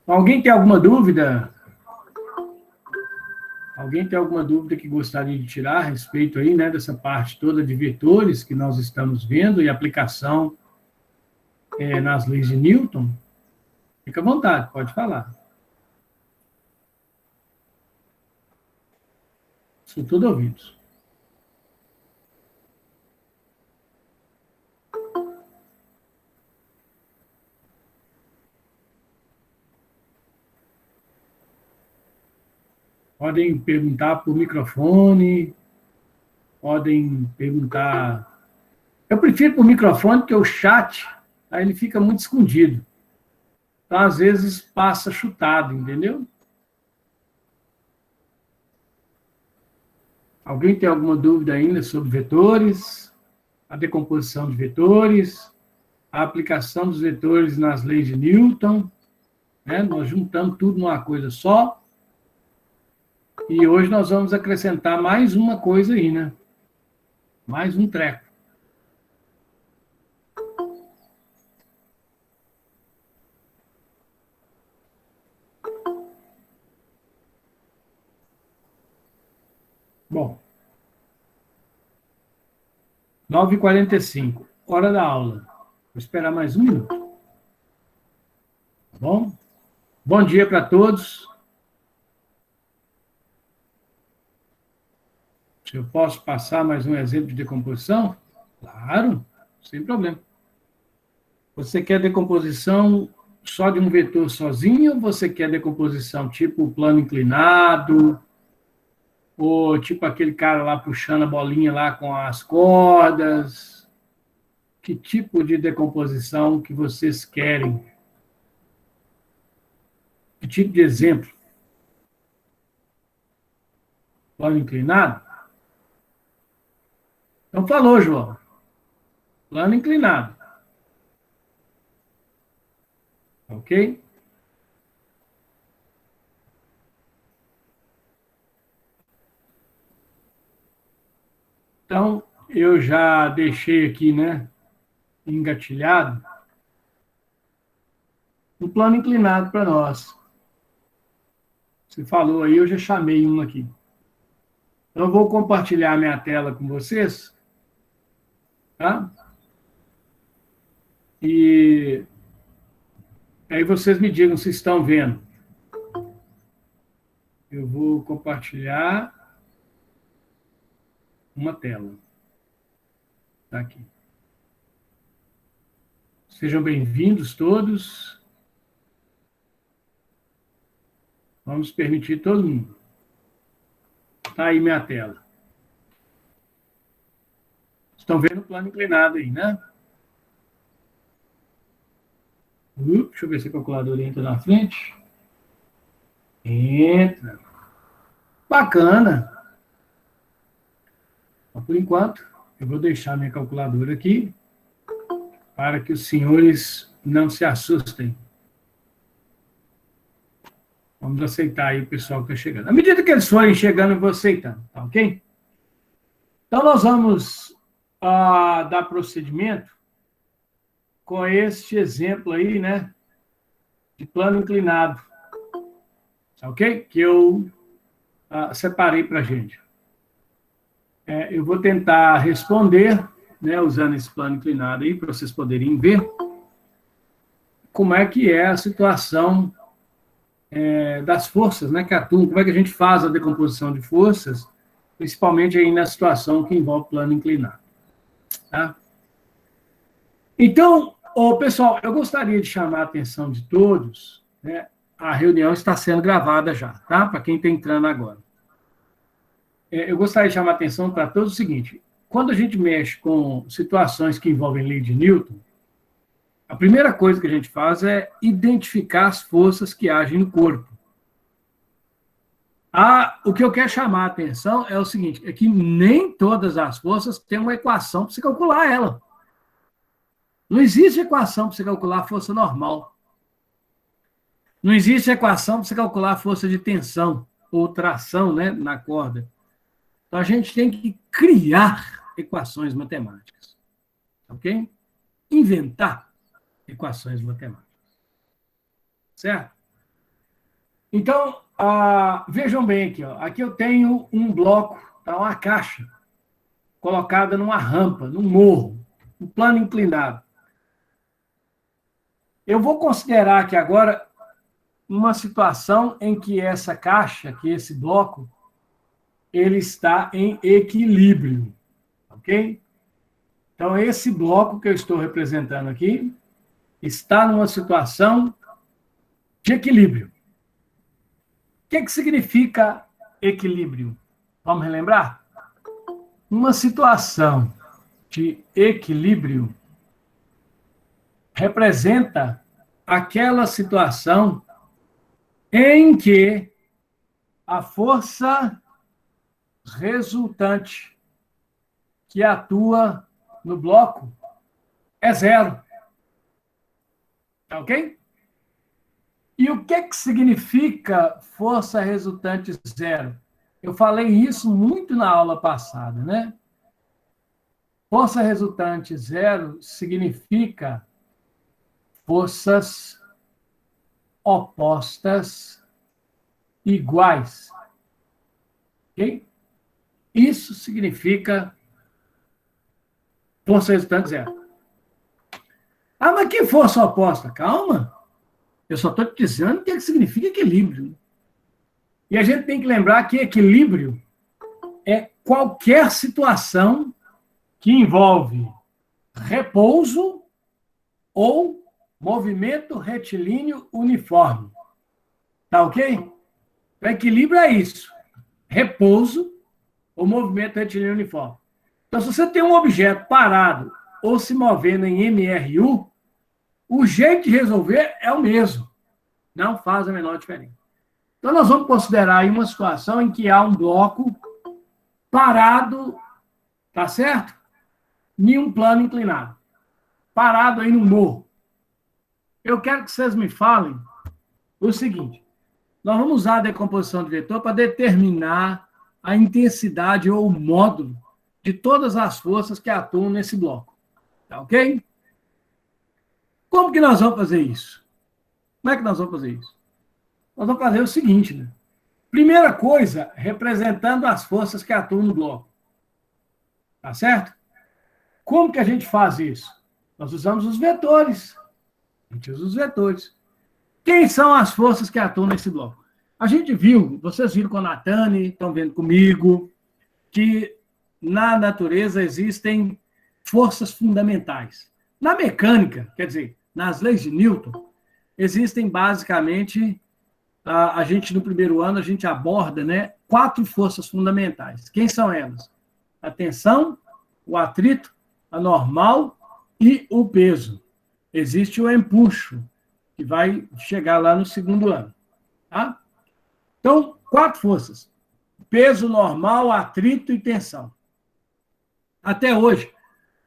Alguém tem alguma dúvida? Alguém tem alguma dúvida que gostaria de tirar a respeito aí, né, dessa parte toda de vetores que nós estamos vendo e aplicação nas leis de Newton? Fica à vontade, pode falar. Sou todo ouvidos. Podem perguntar por microfone, podem perguntar. Eu prefiro por microfone, porque o chat, aí ele fica muito escondido. Então, às vezes, passa chutado, entendeu? Alguém tem alguma dúvida ainda sobre vetores, a decomposição de vetores, a aplicação dos vetores nas leis de Newton, né? Nós juntamos tudo numa coisa só. E hoje nós vamos acrescentar mais uma coisa aí, né? Mais um treco. Bom, 9h45, hora da aula. Vou esperar mais um minuto. Tá bom? Bom dia para todos. Se eu posso passar mais um exemplo de decomposição? Claro, sem problema. Você quer decomposição só de um vetor sozinho ou você quer decomposição tipo plano inclinado, ou tipo aquele cara lá puxando a bolinha lá com as cordas? Que tipo de decomposição que vocês querem? Que tipo de exemplo? Plano inclinado? Então falou, João. Plano inclinado. Ok? Então, eu já deixei aqui, né, engatilhado, um plano inclinado para nós. Você falou aí, eu já chamei um aqui. Então, eu vou compartilhar minha tela com vocês, tá? E aí vocês me digam se estão vendo. Eu vou compartilhar uma tela. Tá aqui. Sejam bem-vindos todos. Vamos permitir todo mundo. Tá aí minha tela. Estão vendo o plano inclinado aí, né? Deixa eu ver se a calculadora entra na frente. Entra. Bacana. Mas, por enquanto, eu vou deixar minha calculadora aqui para que os senhores não se assustem. Vamos aceitar aí o pessoal que está chegando. À medida que eles forem chegando, eu vou aceitando, tá ok? Então, nós vamos dar procedimento com este exemplo aí, né? De plano inclinado. Tá ok? Que eu separei para a gente. Eu vou tentar responder, né, usando esse plano inclinado aí, para vocês poderem ver como é que é a situação das forças, né, que atuam, como é que a gente faz a decomposição de forças, principalmente aí na situação que envolve plano inclinado. Tá? Então, pessoal, eu gostaria de chamar a atenção de todos, né, a reunião está sendo gravada já, tá? Para quem está entrando agora. Eu gostaria de chamar a atenção para todos o seguinte: quando a gente mexe com situações que envolvem lei de Newton, a primeira coisa que a gente faz é identificar as forças que agem no corpo. O que eu quero chamar a atenção é o seguinte: é que nem todas as forças têm uma equação para você calcular ela. Não existe equação para você calcular a força normal. Não existe equação para você calcular a força de tensão ou tração, né, na corda. Então, a gente tem que criar equações matemáticas. Ok? Inventar equações matemáticas. Certo? Então, vejam bem aqui, ó. Aqui eu tenho um bloco, tá? Uma caixa colocada numa rampa, num morro, um plano inclinado. Eu vou considerar aqui agora uma situação em que essa caixa, que esse bloco, ele está em equilíbrio, ok? Então, esse bloco que eu estou representando aqui está numa situação de equilíbrio. O que significa equilíbrio? Vamos relembrar? Uma situação de equilíbrio representa aquela situação em que a força resultante que atua no bloco é zero. Tá ok? E o que significa força resultante zero? Eu falei isso muito na aula passada, né? Força resultante zero significa forças opostas iguais. Ok? Isso significa força resultante zero. Mas que força oposta? Calma. Eu só estou te dizendo o que significa equilíbrio. E a gente tem que lembrar que equilíbrio é qualquer situação que envolve repouso ou movimento retilíneo uniforme. Tá ok? O equilíbrio é isso. Repouso ou movimento retilíneo uniforme. Então, se você tem um objeto parado ou se movendo em MRU, o jeito de resolver é o mesmo. Não faz a menor diferença. Então, nós vamos considerar aí uma situação em que há um bloco parado, tá certo? Em um plano inclinado. Parado aí no morro. Eu quero que vocês me falem o seguinte. Nós vamos usar a decomposição de vetor para determinar a intensidade ou o módulo de todas as forças que atuam nesse bloco. Tá ok? Como que nós vamos fazer isso? Como é que nós vamos fazer isso? Nós vamos fazer o seguinte, né? Primeira coisa, representando as forças que atuam no bloco. Tá certo? Como que a gente faz isso? Nós usamos os vetores. A gente usa os vetores. Quem são as forças que atuam nesse bloco? A gente viu, vocês viram com a Natane, estão vendo comigo, que na natureza existem forças fundamentais. Na mecânica, quer dizer, nas leis de Newton, existem basicamente, a gente no primeiro ano, a gente aborda, né, 4 forças fundamentais. Quem são elas? A tensão, o atrito, a normal e o peso. Existe o empuxo, que vai chegar lá no segundo ano. Tá? Então, 4 forças. Peso, normal, atrito e tensão. Até hoje,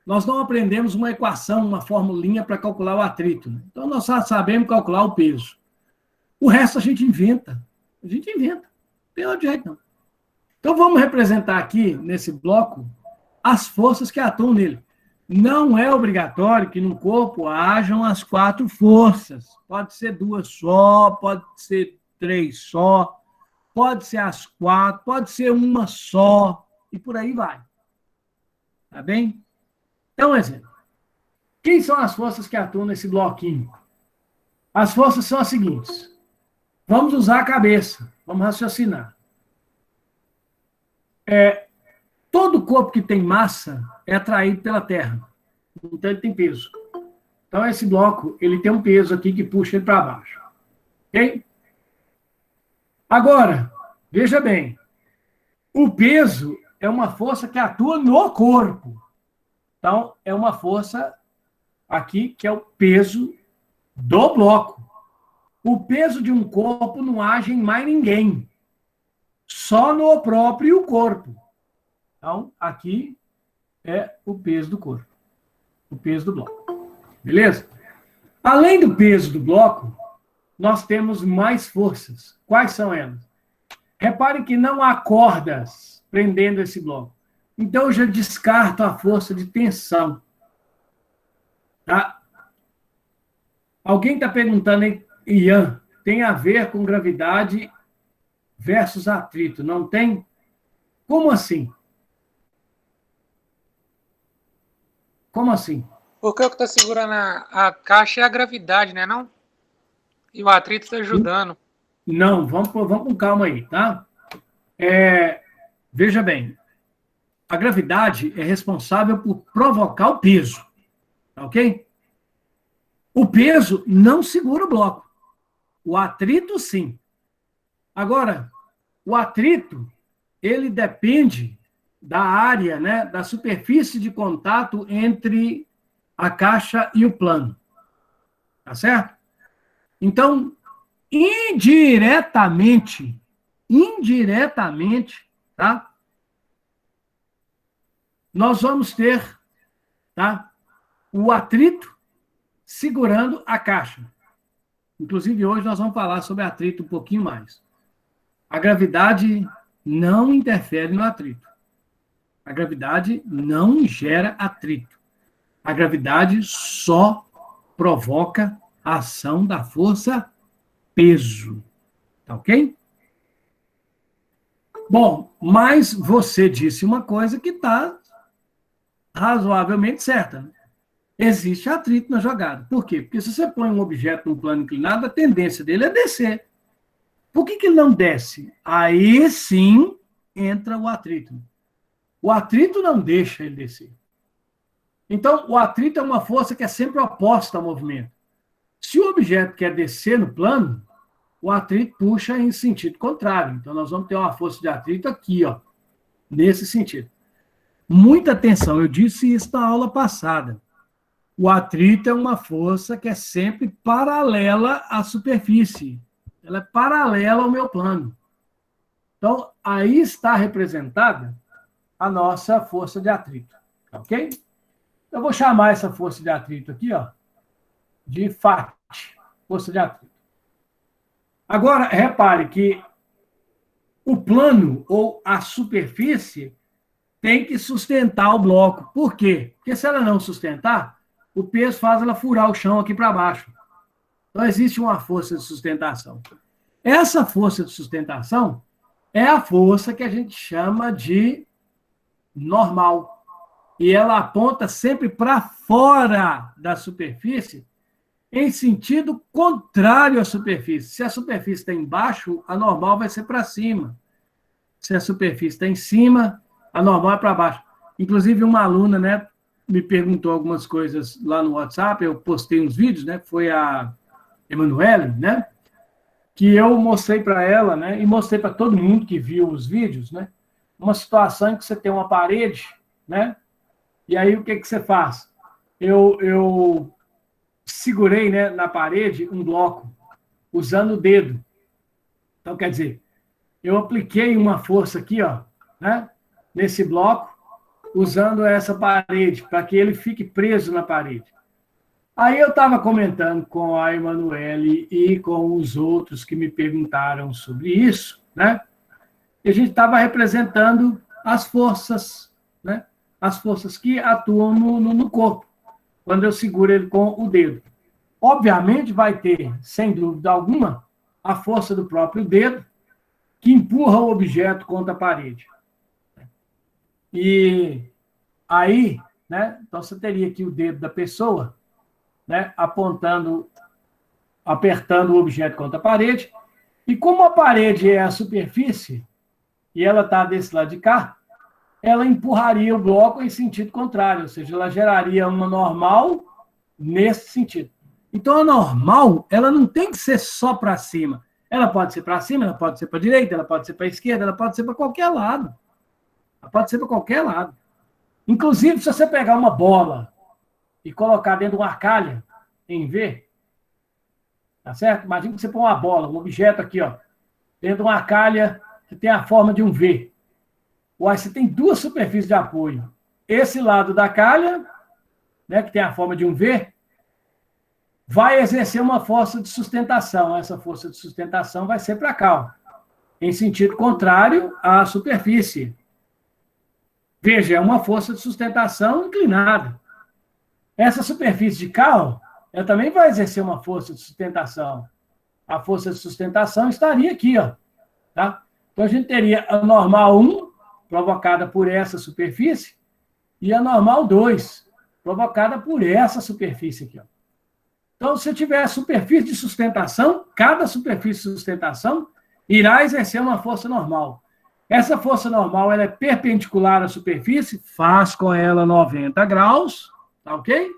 nós não aprendemos uma equação, uma formulinha para calcular o atrito. Né? Então, nós só sabemos calcular o peso. O resto a gente inventa. A gente inventa. Não tem outro jeito, não. Então, vamos representar aqui, nesse bloco, as forças que atuam nele. Não é obrigatório que no corpo hajam as 4 forças. Pode ser 2 só, pode ser 3 só, pode ser as 4, pode ser uma só, e por aí vai. Tá bem? Então, um exemplo. Quem são as forças que atuam nesse bloquinho? As forças são as seguintes. Vamos usar a cabeça, vamos raciocinar. Todo corpo que tem massa é atraído pela Terra. Então, ele tem peso. Então, esse bloco, ele tem um peso aqui que puxa ele para baixo. Ok? Agora, veja bem. O peso é uma força que atua no corpo. Então, é uma força aqui que é o peso do bloco. O peso de um corpo não age em mais ninguém. Só no próprio corpo. Então, aqui é o peso do corpo. O peso do bloco. Beleza? Além do peso do bloco, nós temos mais forças. Quais são elas? Reparem que não há cordas prendendo esse bloco. Então, eu já descarto a força de tensão. Tá? Alguém está perguntando, hein? Ian, tem a ver com gravidade versus atrito, não tem? Como assim? Como assim? Porque o que está segurando a caixa é a gravidade, né, não? E o atrito está ajudando. Não, vamos com calma aí, tá? Veja bem, a gravidade é responsável por provocar o peso, tá ok? O peso não segura o bloco. O atrito, sim. Agora, o atrito, ele depende da área, né, da superfície de contato entre a caixa e o plano. Tá certo? Então, indiretamente, tá? Nós vamos ter, tá? O atrito segurando a caixa. Inclusive, hoje nós vamos falar sobre atrito um pouquinho mais. A gravidade não interfere no atrito. A gravidade não gera atrito. A gravidade só provoca a ação da força peso. Tá ok? Bom, mas você disse uma coisa que está razoavelmente certa. Existe atrito na jogada. Por quê? Porque se você põe um objeto num plano inclinado, a tendência dele é descer. Por que ele não desce? Aí sim entra o atrito. O atrito não deixa ele descer. Então, o atrito é uma força que é sempre oposta ao movimento. Se o objeto quer descer no plano, o atrito puxa em sentido contrário. Então, nós vamos ter uma força de atrito aqui, ó, nesse sentido. Muita atenção, eu disse isso na aula passada. O atrito é uma força que é sempre paralela à superfície. Ela é paralela ao meu plano. Então, aí está representada a nossa força de atrito. Ok? Eu vou chamar essa força de atrito aqui, ó, de FAT, força de atrito. Agora, repare que o plano ou a superfície tem que sustentar o bloco. Por quê? Porque se ela não sustentar, o peso faz ela furar o chão aqui para baixo. Então, existe uma força de sustentação. Essa força de sustentação é a força que a gente chama de normal. E ela aponta sempre para fora da superfície, em sentido contrário à superfície. Se a superfície está embaixo, a normal vai ser para cima. Se a superfície está em cima, a normal é para baixo. Inclusive, uma aluna, né, me perguntou algumas coisas lá no WhatsApp, eu postei uns vídeos, né, foi a Emanuele, né, que eu mostrei para ela, né, e mostrei para todo mundo que viu os vídeos, né, uma situação em que você tem uma parede, né, e aí o que você faz? Eu segurei, né, na parede um bloco, usando o dedo. Então, quer dizer, eu apliquei uma força aqui, ó, né, nesse bloco, usando essa parede, para que ele fique preso na parede. Aí eu estava comentando com a Emanuele e com os outros que me perguntaram sobre isso, né? E a gente estava representando as forças, né? As forças que atuam no corpo, quando eu seguro ele com o dedo. Obviamente vai ter, sem dúvida alguma, a força do próprio dedo, que empurra o objeto contra a parede. E aí, né, então você teria aqui o dedo da pessoa, né, apontando, apertando o objeto contra a parede, e como a parede é a superfície, e ela está desse lado de cá, ela empurraria o bloco em sentido contrário, ou seja, ela geraria uma normal nesse sentido. Então, a normal, ela não tem que ser só para cima. Ela pode ser para cima, ela pode ser para a direita, ela pode ser para a esquerda, ela pode ser para qualquer lado. Ela pode ser para qualquer lado. Inclusive, se você pegar uma bola e colocar dentro de uma calha em V, tá certo? Imagina que você põe uma bola, um objeto aqui, ó, dentro de uma calha que tem a forma de um V. Uai, você tem duas superfícies de apoio. Esse lado da calha, né, que tem a forma de um V, vai exercer uma força de sustentação. Essa força de sustentação vai ser para cá, ó, em sentido contrário à superfície. Veja, é uma força de sustentação inclinada. Essa superfície de cá, ó, ela também vai exercer uma força de sustentação. a força de sustentação estaria aqui, ó, tá? Então, a gente teria a normal 1, provocada por essa superfície, e a normal 2, provocada por essa superfície aqui, ó. Então, se eu tiver a superfície de sustentação, cada superfície de sustentação irá exercer uma força normal. Essa força normal ela é perpendicular à superfície, faz com ela 90 graus, tá ok?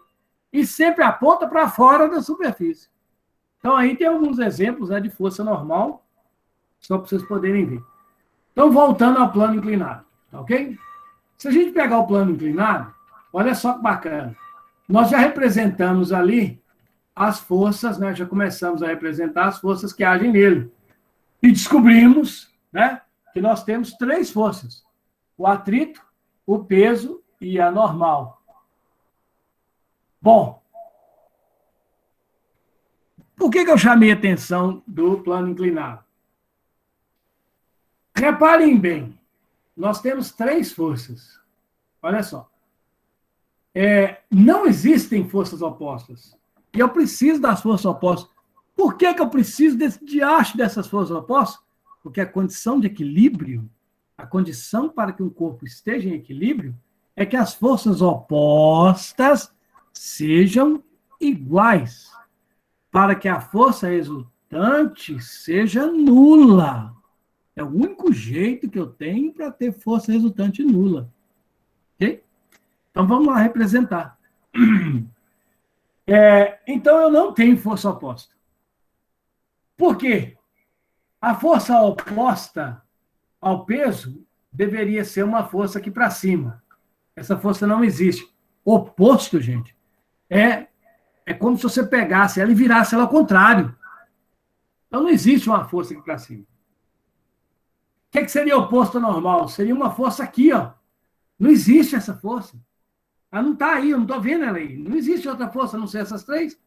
E sempre aponta para fora da superfície. Então, aí tem alguns exemplos, né, de força normal, só para vocês poderem ver. Então, voltando ao plano inclinado, tá ok? Se a gente pegar o plano inclinado, olha só que bacana. Nós já representamos ali as forças, né? Já começamos a representar as forças que agem nele. E descobrimos, né, que nós temos 3 forças: o atrito, o peso e a normal. Bom, por que eu chamei a atenção do plano inclinado? Reparem bem, nós temos 3 forças. Olha só. Não existem forças opostas. E eu preciso das forças opostas. Por que eu preciso dessas forças opostas? Porque a condição de equilíbrio, a condição para que um corpo esteja em equilíbrio, é que as forças opostas sejam iguais, para que a força resultante seja nula. É o único jeito que eu tenho para ter força resultante nula. Ok? Então, vamos lá representar. Então, eu não tenho força oposta. Por quê? A força oposta ao peso deveria ser uma força aqui para cima. Essa força não existe. Oposto, gente, é como se você pegasse ela e virasse ela ao contrário. Então, não existe uma força aqui para cima. O que seria oposto ao normal? Seria uma força aqui, ó. Não existe essa força. Ela não está aí, eu não estou vendo ela aí. Não existe outra força, a não ser essas 3.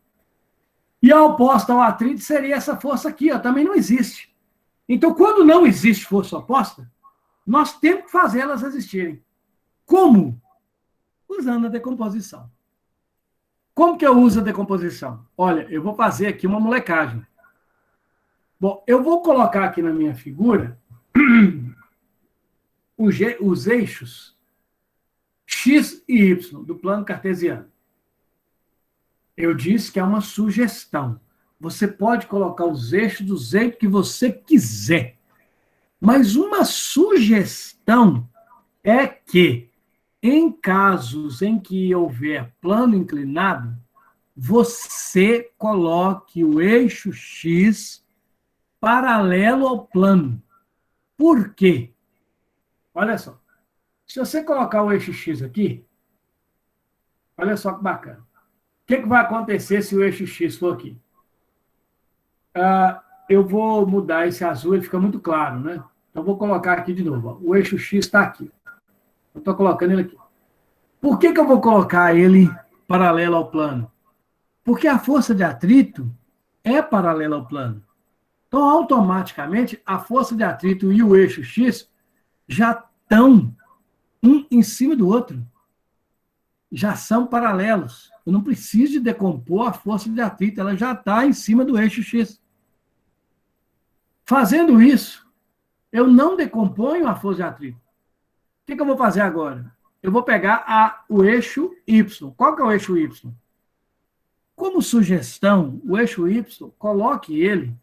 E a oposta ao atrito seria essa força aqui, ó. Também não existe. Então, quando não existe força oposta, nós temos que fazer elas existirem. Como? Usando a decomposição. Como que eu uso a decomposição? Olha, eu vou fazer aqui uma molecagem. Bom, eu vou colocar aqui na minha figura os eixos X e Y do plano cartesiano. Eu disse que é uma sugestão. Você pode colocar os eixos do jeito que você quiser. Mas uma sugestão é que, em casos em que houver plano inclinado, você coloque o eixo X paralelo ao plano. Por quê? Olha só. Se você colocar o eixo X aqui, olha só que bacana. O que vai acontecer se o eixo X for aqui? Eu vou mudar esse azul, ele fica muito claro, né? Então, vou colocar aqui de novo. Ó. O eixo X está aqui. Eu estou colocando ele aqui. Por que eu vou colocar ele paralelo ao plano? Porque a força de atrito é paralela ao plano. Então, automaticamente, a força de atrito e o eixo X já estão um em cima do outro. Já são paralelos. Eu não preciso de decompor a força de atrito, ela já está em cima do eixo X. Fazendo isso, eu não decomponho a força de atrito. O que eu vou fazer agora? Eu vou pegar o eixo Y. Qual que é o eixo Y? Como sugestão, o eixo Y, coloque ele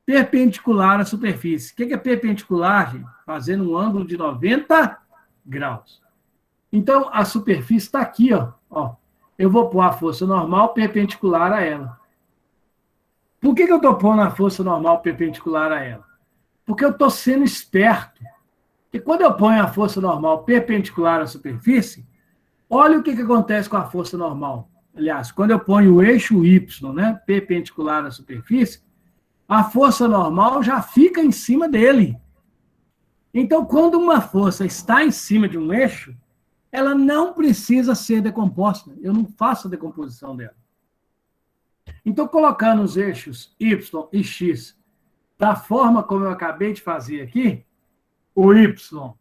perpendicular à superfície. O que é perpendicular, gente? Fazendo um ângulo de 90 graus. Então, a superfície está aqui, ó. Eu vou pôr a força normal perpendicular a ela. Por que eu estou pondo a força normal perpendicular a ela? Porque eu estou sendo esperto. E quando eu ponho a força normal perpendicular à superfície, olha o que acontece com a força normal. Aliás, quando eu ponho o eixo Y, né, perpendicular à superfície, a força normal já fica em cima dele. Então, quando uma força está em cima de um eixo, ela não precisa ser decomposta. Eu não faço a decomposição dela. Então, colocando os eixos Y e X da forma como eu acabei de fazer aqui, o Y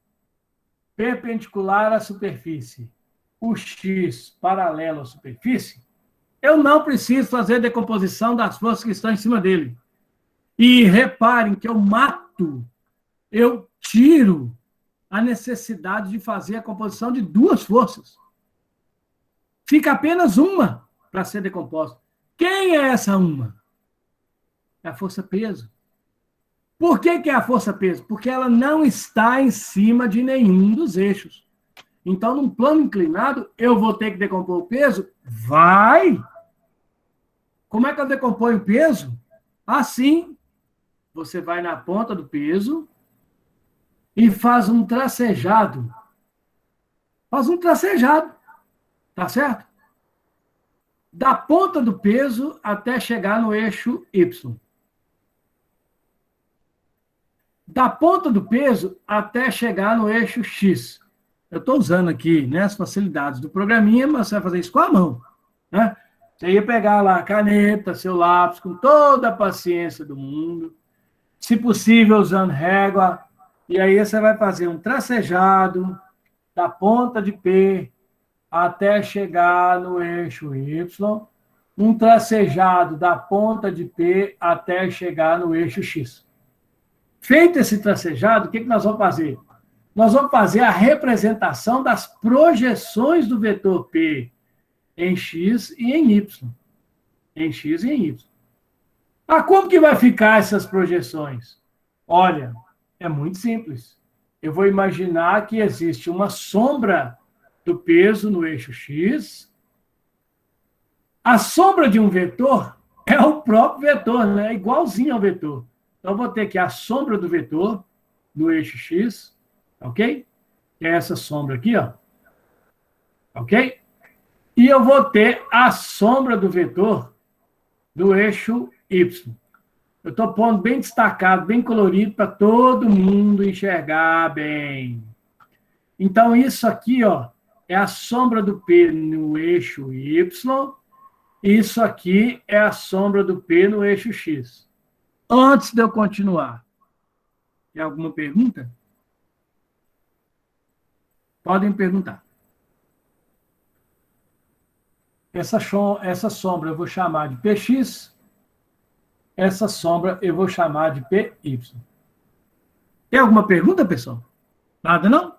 perpendicular à superfície, o X paralelo à superfície, eu não preciso fazer decomposição das forças que estão em cima dele. E reparem que eu tiro a necessidade de fazer a composição de duas forças. Fica apenas uma para ser decomposta. Quem é essa uma? É a força-peso. Por que é a força-peso? Porque ela não está em cima de nenhum dos eixos. Então, num plano inclinado, eu vou ter que decompor o peso? Vai! Como é que eu decomponho o peso? Assim, você vai na ponta do peso e faz um tracejado. Faz um tracejado, tá certo? Da ponta do peso até chegar no eixo Y. Da ponta do peso até chegar no eixo X. Eu estou usando aqui, né, as facilidades do programinha, mas você vai fazer isso com a mão, né? Você ia pegar lá a caneta, seu lápis, com toda a paciência do mundo, se possível usando régua, e aí você vai fazer um tracejado da ponta de P até chegar no eixo Y, um tracejado da ponta de P até chegar no eixo X. Feito esse tracejado, o que nós vamos fazer? Nós vamos fazer a representação das projeções do vetor P em X e em Y. Em X e em Y. Ah, como que vai ficar essas projeções? Olha, é muito simples. Eu vou imaginar que existe uma sombra do peso no eixo X. A sombra de um vetor é o próprio vetor, né? É igualzinho ao vetor. Então, eu vou ter aqui a sombra do vetor no eixo X, ok? Que é essa sombra aqui, ó. Ok? E eu vou ter a sombra do vetor do eixo Y. Eu estou pondo bem destacado, bem colorido, para todo mundo enxergar bem. Então, isso aqui, ó, é a sombra do P no eixo Y. Isso aqui é a sombra do P no eixo X. Antes de eu continuar, tem alguma pergunta? Podem perguntar. Essa sombra eu vou chamar de PX, essa sombra eu vou chamar de PY. Tem alguma pergunta, pessoal? Nada, não?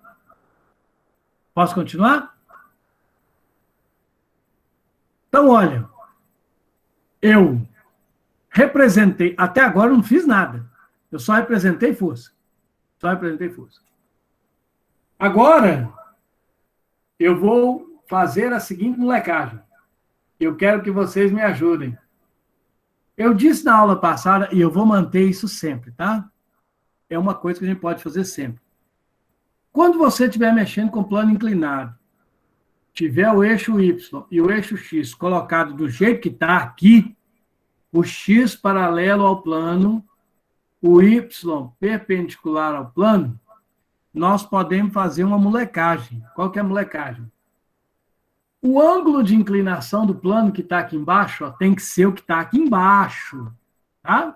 Posso continuar? Então, olha, eu representei, até agora eu não fiz nada. Eu só representei força. Só representei força. Agora, eu vou fazer a seguinte molecagem. Eu quero que vocês me ajudem. Eu disse na aula passada, e eu vou manter isso sempre, tá? É uma coisa que a gente pode fazer sempre. Quando você estiver mexendo com plano inclinado, tiver o eixo Y e o eixo X colocado do jeito que está aqui, o X paralelo ao plano, o Y perpendicular ao plano, nós podemos fazer uma molecagem. Qual que é a molecagem? O ângulo de inclinação do plano que está aqui embaixo, ó, tem que ser o que está aqui embaixo, tá?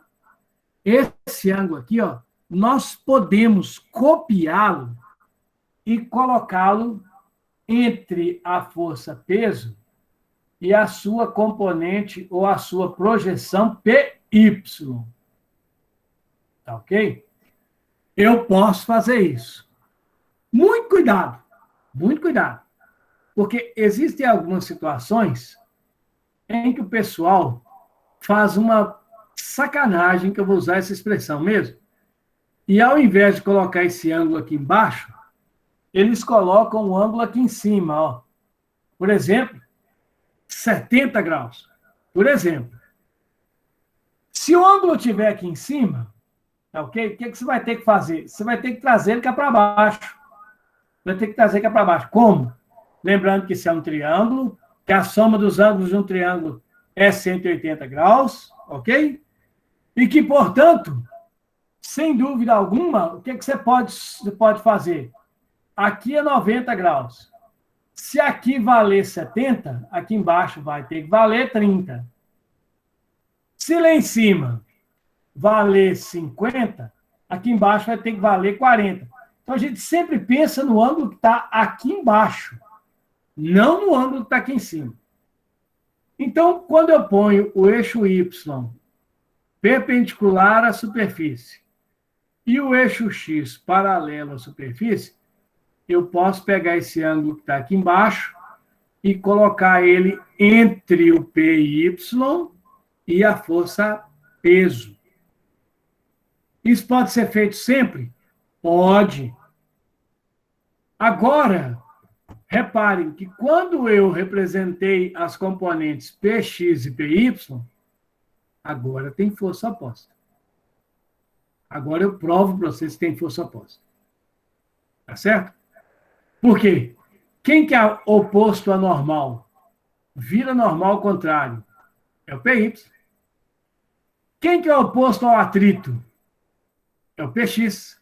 Esse ângulo aqui, ó, nós podemos copiá-lo e colocá-lo entre a força-peso e a sua componente ou a sua projeção PY. Tá ok? Eu posso fazer isso. Muito cuidado, muito cuidado. Porque existem algumas situações em que o pessoal faz uma sacanagem, que eu vou usar essa expressão mesmo, e ao invés de colocar esse ângulo aqui embaixo, eles colocam o ângulo aqui em cima, ó. Por exemplo, 70 graus. Por exemplo. Se o ângulo estiver aqui em cima, tá ok? O que você vai ter que fazer? Você vai ter que trazer ele cá para baixo. Vai ter que trazer cá para baixo. Como? Lembrando que isso é um triângulo, que a soma dos ângulos de um triângulo é 180 graus, ok? E que, portanto, sem dúvida alguma, o que você pode fazer? Aqui é 90 graus. Se aqui valer 70, aqui embaixo vai ter que valer 30. Se lá em cima valer 50, aqui embaixo vai ter que valer 40. Então, a gente sempre pensa no ângulo que está aqui embaixo, não no ângulo que está aqui em cima. Então, quando eu ponho o eixo Y perpendicular à superfície e o eixo X paralelo à superfície, eu posso pegar esse ângulo que está aqui embaixo e colocar ele entre o PY e a força peso. Isso pode ser feito sempre? Pode. Agora, reparem que quando eu representei as componentes Px e Py, agora tem força oposta. Agora eu provo para vocês que tem força oposta. Tá certo? Por quê? Quem que é oposto a normal? Vira normal ao contrário. É o Py. Quem que é oposto ao atrito? É o Px.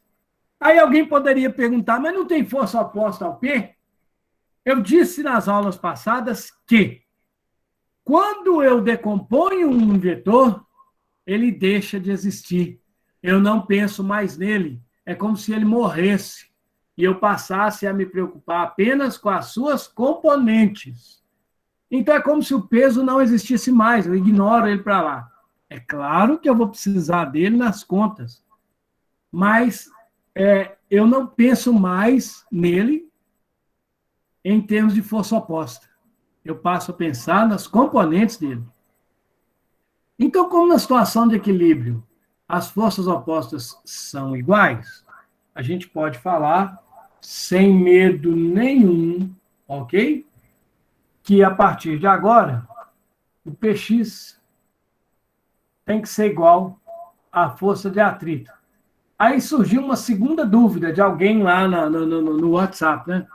Aí alguém poderia perguntar, mas não tem força oposta ao P? Eu disse nas aulas passadas que quando eu decomponho um vetor, ele deixa de existir. Eu não penso mais nele. É como se ele morresse e eu passasse a me preocupar apenas com as suas componentes. Então é como se o peso não existisse mais, eu ignoro ele para lá. É claro que eu vou precisar dele nas contas, mas eu não penso mais nele em termos de força oposta. Eu passo a pensar nas componentes dele. Então, como na situação de equilíbrio as forças opostas são iguais, a gente pode falar sem medo nenhum, ok? Que a partir de agora, o Px tem que ser igual à força de atrito. Aí surgiu uma segunda dúvida de alguém lá no WhatsApp, né?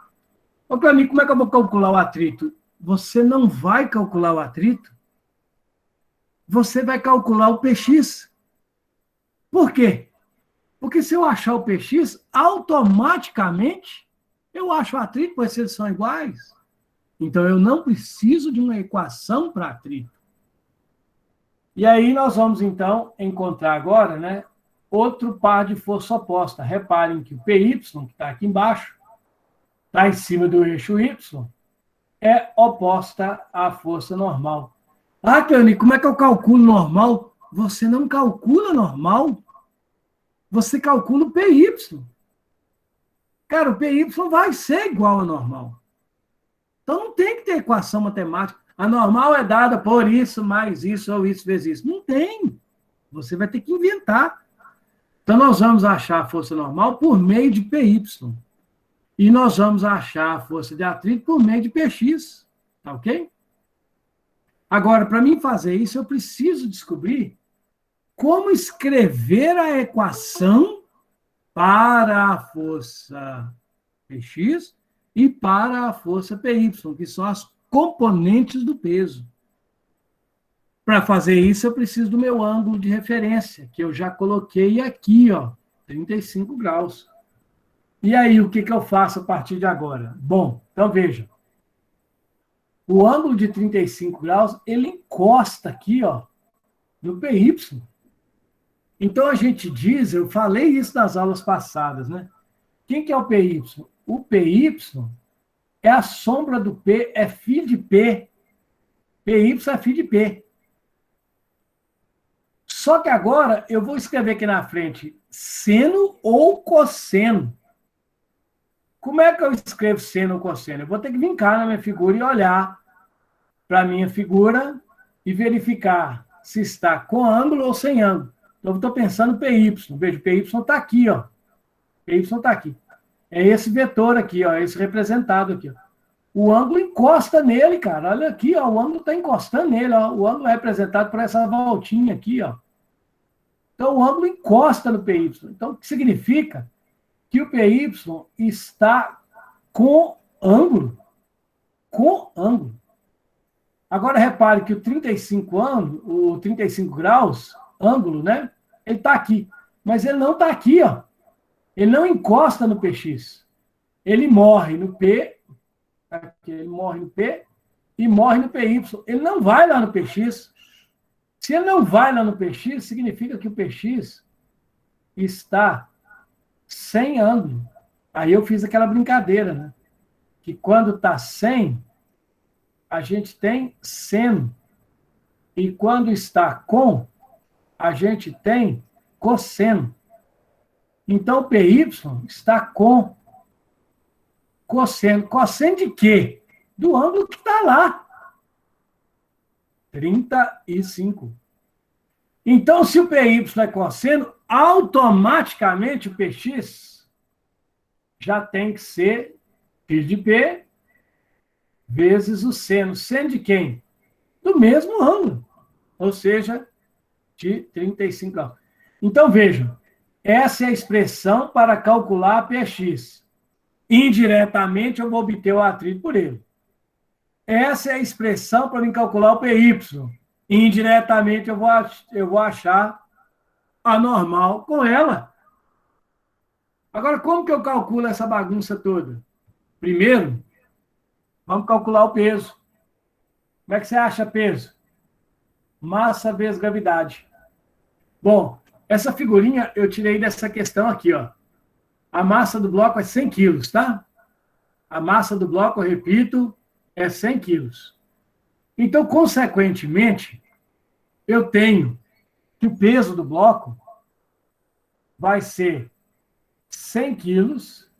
Ô, Clamir, como é que eu vou calcular o atrito? Você não vai calcular o atrito, você vai calcular o Px. Por quê? Porque se eu achar o Px, automaticamente eu acho o atrito, pois eles são iguais. Então, eu não preciso de uma equação para atrito. E aí nós vamos, então, encontrar agora, né, outro par de força oposta. Reparem que o Py, que está aqui embaixo, está em cima do eixo Y, é oposta à força normal. Ah, Cleone, como é que eu calculo normal? Você não calcula normal. Você calcula o Py. Cara, o Py vai ser igual a normal. Então não tem que ter equação matemática. A normal é dada por isso, mais isso, ou isso vezes isso. Não tem. Você vai ter que inventar. Então nós vamos achar a força normal por meio de Py. E nós vamos achar a força de atrito por meio de Px. Tá ok? Agora, para mim fazer isso, eu preciso descobrir como escrever a equação para a força Px e para a força Py, que são as componentes do peso. Para fazer isso, eu preciso do meu ângulo de referência, que eu já coloquei aqui, ó, 35 graus. E aí, o que eu faço a partir de agora? Bom, então veja. O ângulo de 35 graus, ele encosta aqui, ó, no Py. Então, a gente diz, eu falei isso nas aulas passadas, né? Quem que é o Py? O Py é a sombra do P, é φ de P. Py é φ de P. Só que agora eu vou escrever aqui na frente seno ou cosseno. Como é que eu escrevo seno ou cosseno? Eu vou ter que vincar na minha figura e olhar para a minha figura e verificar se está com ângulo ou sem ângulo. Então, eu estou pensando Py. Veja, Py está aqui, ó. Py está aqui. É esse vetor aqui, ó, esse representado aqui, ó. O ângulo encosta nele, cara. Olha aqui, ó, o ângulo está encostando nele, ó. O ângulo é representado por essa voltinha aqui, ó. Então, o ângulo encosta no Py. Então, o que significa? Que o Py está com ângulo. Com ângulo. Agora, repare que o 35 graus, ângulo, né? Ele está aqui. Mas ele não está aqui, ó. Ele não encosta no Px. Ele morre no P, aqui, ele morre no P e morre no Py. Ele não vai lá no Px. Se ele não vai lá no Px, significa que o Px está sem ângulo. Aí eu fiz aquela brincadeira, né? Que quando está sem, a gente tem seno. E quando está com, a gente tem cosseno. Então, o PY está com cosseno. Cosseno de quê? Do ângulo que está lá. 35. Então, se o PY é cosseno, automaticamente o PX já tem que ser φ de P vezes o seno. Seno de quem? Do mesmo ângulo. Ou seja, de 35 graus. Então, vejam, essa é a expressão para calcular a PX. Indiretamente, eu vou obter o atrito por ele. Essa é a expressão para mim calcular o PY. Indiretamente, eu vou achar a normal com ela. Agora, como que eu calculo essa bagunça toda? Primeiro, vamos calcular o peso. Como é que você acha peso? Massa vezes gravidade. Bom, essa figurinha eu tirei dessa questão aqui, ó. A massa do bloco é 100 quilos, tá? A massa do bloco, eu repito, é 100 quilos. Então, consequentemente, eu tenho que o peso do bloco vai ser 100 quilos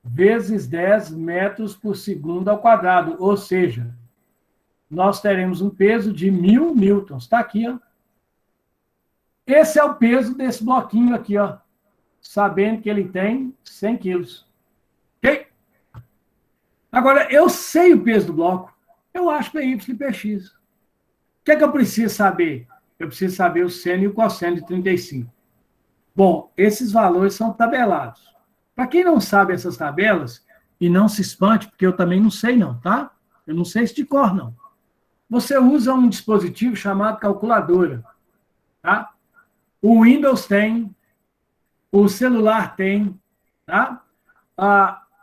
vezes 10 metros por segundo ao quadrado. Ou seja, nós teremos um peso de 1.000 newtons. Está aqui, ó. Esse é o peso desse bloquinho aqui, ó. Sabendo que ele tem 100 quilos. Ok? Agora, eu sei o peso do bloco. Eu acho PY e PX. O que é que eu preciso saber? Eu preciso saber o seno e o cosseno de 35. Bom, esses valores são tabelados. Para quem não sabe essas tabelas, e não se espante, porque eu também não sei não, tá? Eu não sei isso de cor, não. Você usa um dispositivo chamado calculadora, tá? O Windows tem, o celular tem, tá?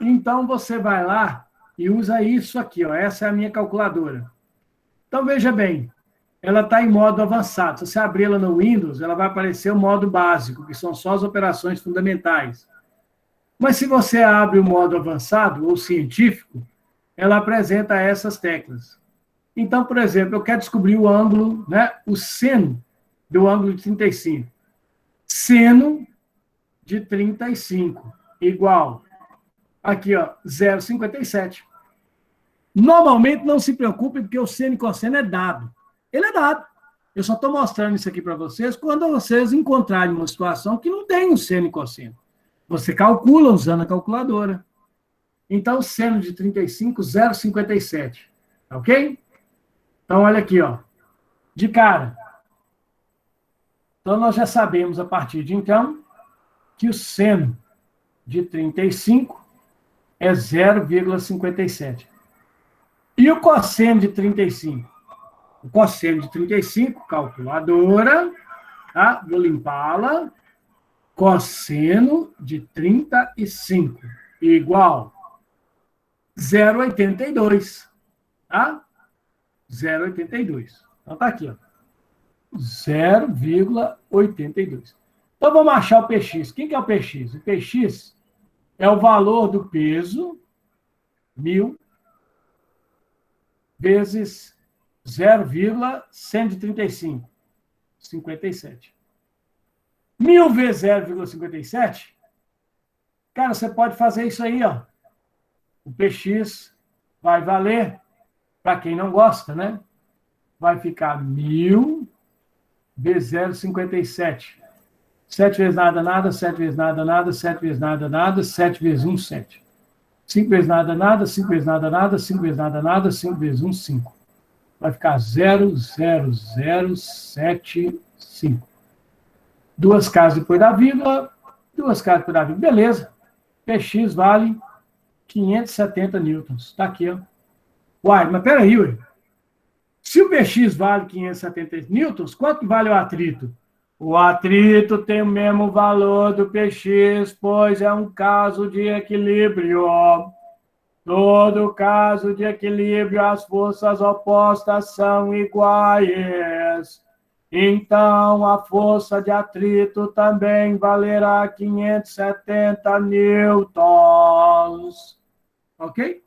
Então, você vai lá e usa isso aqui, ó. Essa é a minha calculadora. Então, veja bem, ela está em modo avançado. Se você abrir ela no Windows, ela vai aparecer o modo básico, que são só as operações fundamentais. Mas se você abre o modo avançado ou científico, ela apresenta essas teclas. Então, por exemplo, eu quero descobrir o ângulo, né, o seno do ângulo de 35. Seno de 35 igual, aqui, ó, 0,57. Normalmente, não se preocupe, porque o seno e cosseno é dado. Ele é dado. Eu só estou mostrando isso aqui para vocês quando vocês encontrarem uma situação que não tem um seno e cosseno. Você calcula usando a calculadora. Então, seno de 35, 0,57. Ok? Então, olha aqui, ó. De cara. Então, nós já sabemos, a partir de então, que o seno de 35 é 0,57. E o cosseno de 35? O cosseno de 35, calculadora, tá? Vou limpá-la. Cosseno de 35 igual 0,82, tá? 0,82. Então, tá aqui, ó. 0,82. Então, vamos achar o PX. Quem que é o PX? O PX é o valor do peso, 1.000, vezes 0,135, 57. 1.000 vezes 0,57, cara, você pode fazer isso aí, ó. O PX vai valer, para quem não gosta, né? Vai ficar 1.000 vezes 0,57. 7 vezes nada, nada, 7 vezes nada, nada, 7 vezes nada, nada, 7 vezes 1, 7. 5 vezes nada, nada, 5 vezes nada, nada, 5 vezes nada, nada, 5 vezes 1, 5. Vai ficar 0,0075. Duas casas depois da vírgula, duas casas depois da vírgula. Beleza. PX vale 570 newtons. Está aqui, ó. Uai, mas peraí, ué. Se o PX vale 570 newtons, quanto vale o atrito? O atrito tem o mesmo valor do PX, pois é um caso de equilíbrio. Todo caso de equilíbrio, as forças opostas são iguais. Então, a força de atrito também valerá 570 newtons. Ok?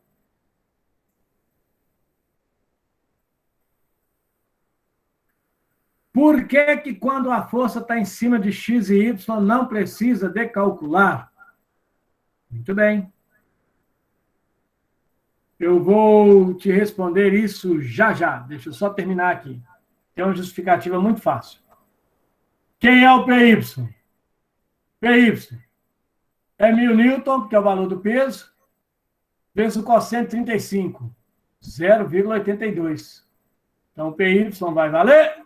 Por que quando a força está em cima de x e y não precisa de calcular? Muito bem. Eu vou te responder isso já já. Deixa eu só terminar aqui. Tem uma justificativa muito fácil. Quem é o PY? PY é 1.000 newton, que é o valor do peso, vezes o cosseno 35, 0,82. Então, PY vai valer...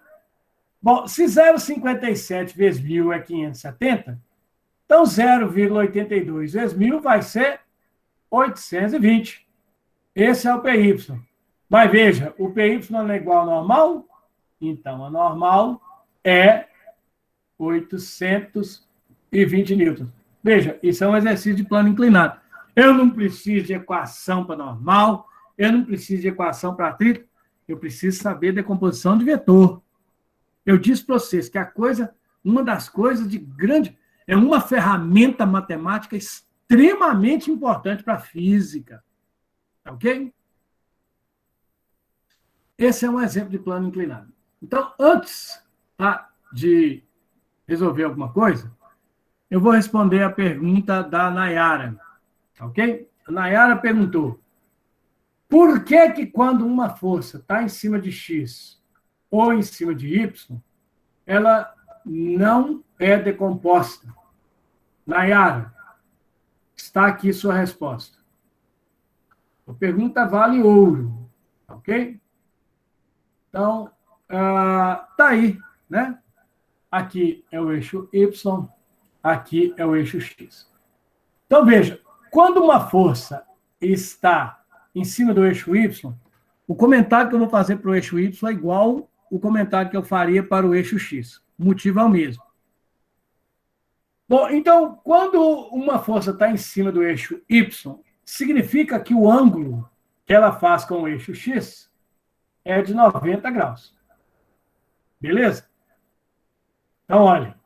Bom, se 0,57 vezes 1.000 é 570, então 0,82 vezes 1.000 vai ser 820. Esse é o PY. Mas veja, o PY não é igual ao normal? Então, a normal é 820 newtons. Veja, isso é um exercício de plano inclinado. Eu não preciso de equação para normal, eu não preciso de equação para atrito, eu preciso saber a decomposição de vetor. Eu disse para vocês que uma das coisas de grande... É uma ferramenta matemática extremamente importante para a física. Ok? Esse é um exemplo de plano inclinado. Então, antes de resolver alguma coisa, eu vou responder a pergunta da Nayara. Ok? A Nayara perguntou: por que quando uma força está em cima de x ou em cima de y, ela não é decomposta? Nayara, está aqui sua resposta. A pergunta vale ouro, ok? Então, tá aí, né? Aqui é o eixo Y, aqui é o eixo X. Então, veja, quando uma força está em cima do eixo Y, o comentário que eu vou fazer para o eixo Y é igual o comentário que eu faria para o eixo X. O motivo é o mesmo. Bom, então, quando uma força está em cima do eixo Y, significa que o ângulo que ela faz com o eixo X é de 90 graus. Beleza? Então, olha,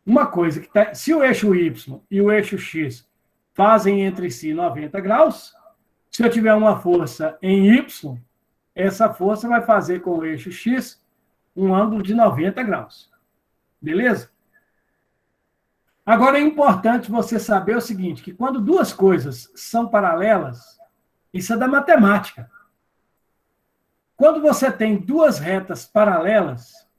uma coisa que está... Se o eixo Y e o eixo X fazem entre si 90 graus, se eu tiver uma força em Y, essa força vai fazer com o eixo X um ângulo de 90 graus. Beleza? Agora, é importante você saber o seguinte, que quando duas coisas são paralelas, isso é da matemática. Quando você tem duas retas paralelas,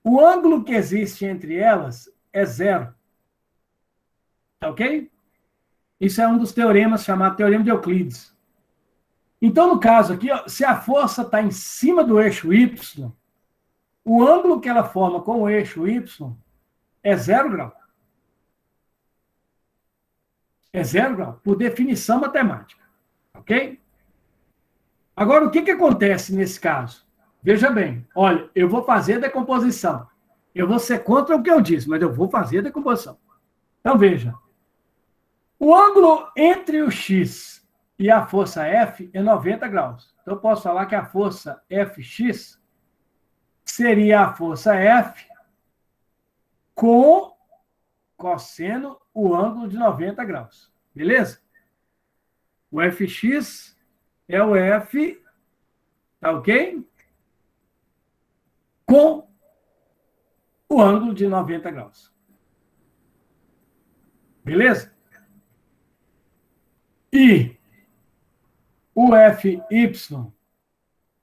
o ângulo que existe entre elas é zero. Tá ok? Isso é um dos teoremas chamado Teorema de Euclides. Então, no caso aqui, ó, se a força está em cima do eixo Y, o ângulo que ela forma com o eixo Y é 0 grau. É 0 grau, por definição matemática. Ok? Agora, o que acontece nesse caso? Veja bem, olha, eu vou fazer a decomposição. Eu vou ser contra o que eu disse, mas eu vou fazer a decomposição. Então, veja. O ângulo entre o X e a força F é 90 graus. Então, eu posso falar que a força Fx seria a força F com cosseno o ângulo de 90 graus. Beleza? O Fx é o F, tá ok? Com o ângulo de 90 graus. Beleza? E o Fy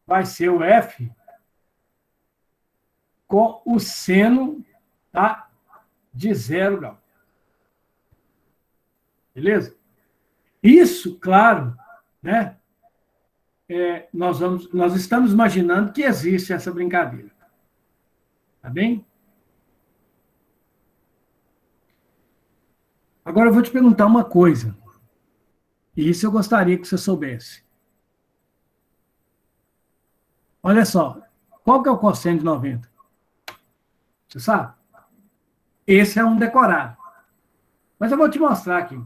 vai ser o F com o seno, tá, de 0 grau. Beleza? Isso, claro, né? Nós estamos imaginando que existe essa brincadeira. Tá bem? Agora eu vou te perguntar uma coisa. E isso eu gostaria que você soubesse. Olha só. Qual que é o cosseno de 90? Você sabe? Esse é um decorado. Mas eu vou te mostrar aqui.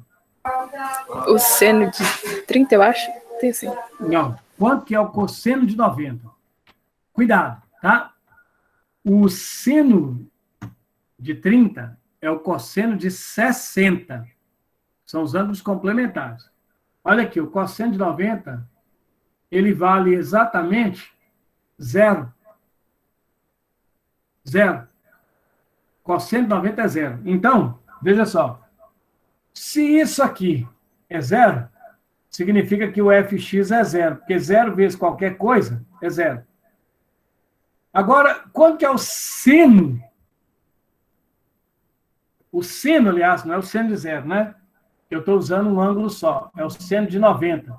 O seno de 30, eu acho. Tem sim. Não. Quanto que é o cosseno de 90? Cuidado, tá? O seno de 30 é o cosseno de 60. São os ângulos complementares. Olha aqui, o cosseno de 90, ele vale exatamente 0. Zero. Cosseno de 90 é zero. Então, veja só. Se isso aqui é zero, significa que o fx é zero, porque zero vezes qualquer coisa é zero. Agora, quanto que é o seno? O seno, aliás, não é o seno de zero, né? Eu estou usando um ângulo só. É o seno de 90.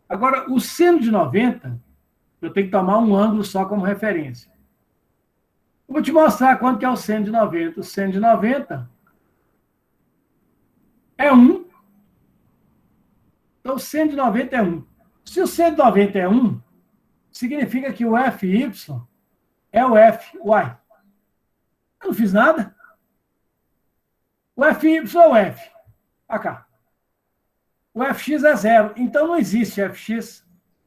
Agora, o seno de 90, eu tenho que tomar um ângulo só como referência. Eu vou te mostrar quanto que é o seno de 90. O seno de 90 é 1. Então, o seno de 90 é 1. Se o seno de 90 é 1, significa que o FY é o F. Uai, eu não fiz nada. O FY é o F. Cá. O Fx é zero. Então, não existe Fx.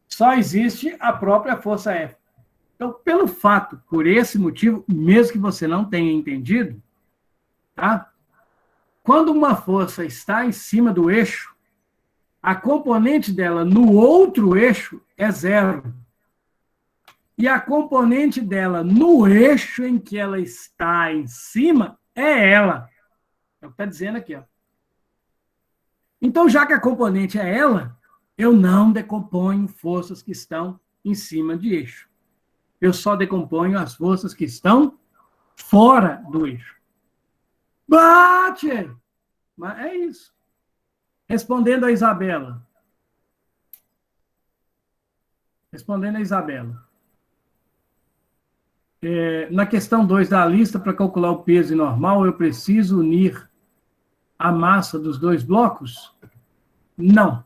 Só existe a própria força F. Então, pelo fato, por esse motivo, mesmo que você não tenha entendido, tá? Quando uma força está em cima do eixo, a componente dela no outro eixo é zero. E a componente dela no eixo em que ela está em cima é ela. É o que está dizendo aqui, ó. Então, já que a componente é ela, eu não decomponho forças que estão em cima de eixo. Eu só decomponho as forças que estão fora do eixo. Bate! Mas é isso. Respondendo a Isabela. Na questão 2 da lista, para calcular o peso normal, eu preciso unir a massa dos dois blocos? Não.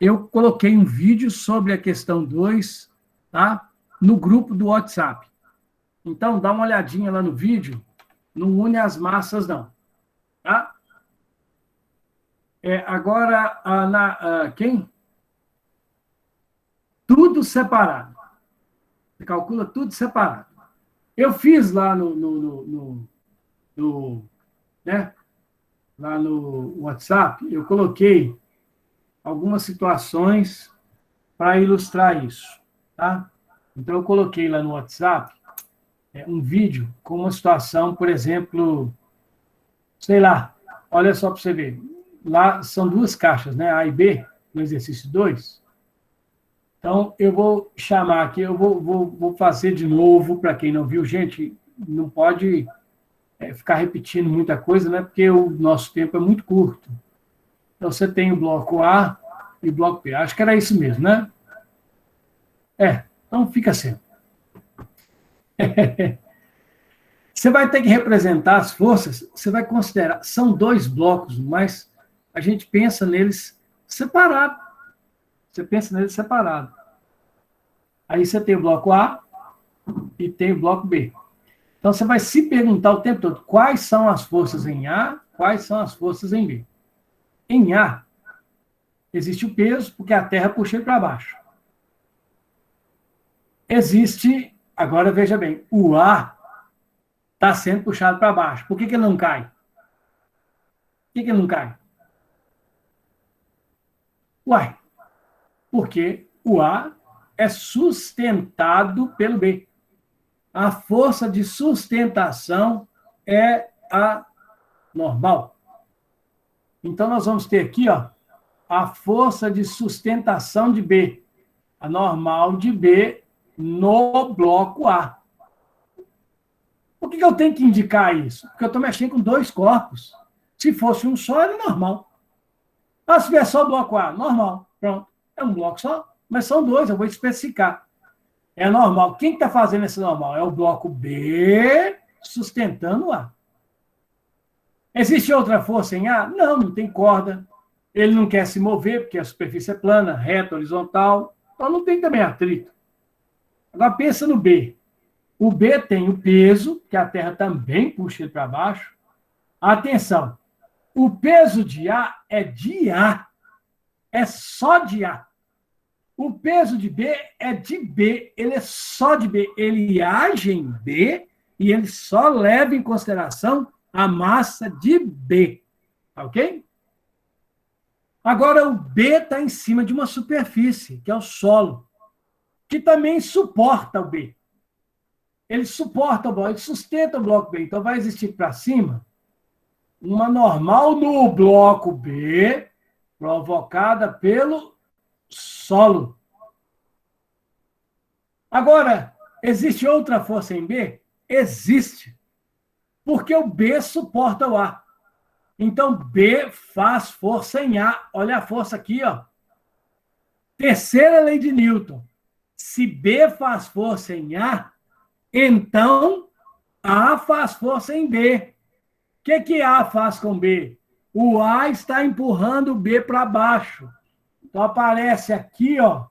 Eu coloquei um vídeo sobre a questão 2, tá? No grupo do WhatsApp. Então, dá uma olhadinha lá no vídeo. Não une as massas, não. Tá? Agora, quem? Tudo separado. Você calcula tudo separado. Eu fiz lá lá no WhatsApp, eu coloquei algumas situações para ilustrar isso, tá? Então, eu coloquei lá no WhatsApp um vídeo com uma situação, por exemplo, sei lá, olha só para você ver. Lá são duas caixas, né? A e B, no exercício 2. Então, eu vou chamar aqui, eu vou fazer de novo, para quem não viu. Gente, não pode ficar repetindo muita coisa, né? Porque o nosso tempo é muito curto. Então, você tem o bloco A e o bloco B. Acho que era isso mesmo, né? Então fica assim. Você vai ter que representar as forças, você vai considerar, são dois blocos, mas a gente pensa neles separados. Você pensa neles separados. Aí você tem o bloco A e tem o bloco B. Então, você vai se perguntar o tempo todo, quais são as forças em A, quais são as forças em B. Em A, existe o peso, porque a Terra puxa ele para baixo. Existe, agora veja bem, o A está sendo puxado para baixo. Por que ele não cai? Por que ele não cai? Uai, porque o A é sustentado pelo B. A força de sustentação é a normal. Então, nós vamos ter aqui, ó, a força de sustentação de B, a normal de B no bloco A. Por que eu tenho que indicar isso? Porque eu estou mexendo com dois corpos. Se fosse um só, era normal. Se tiver só o bloco A, normal. Pronto. É um bloco só, mas são dois, eu vou especificar. É normal. Quem está fazendo esse normal? É o bloco B sustentando o A. Existe outra força em A? Não, não tem corda. Ele não quer se mover, porque a superfície é plana, reta, horizontal. Então não tem também atrito. Agora pensa no B. O B tem o peso, que a Terra também puxa ele para baixo. Atenção, o peso de A é de A. É só de A. O peso de B é de B. Ele é só de B. Ele age em B e ele só leva em consideração a massa de B. Ok? Agora, o B está em cima de uma superfície, que é o solo, que também suporta o B. ele suporta o bloco, ele sustenta o bloco B. Então, vai existir para cima uma normal no bloco B, provocada pelo solo. Agora, existe outra força em B? Existe. Porque o B suporta o A. Então, B faz força em A. Olha a força aqui, ó. Terceira lei de Newton. Se B faz força em A, então A faz força em B. O que A faz com B? O A está empurrando o B para baixo. Então, aparece aqui, ó,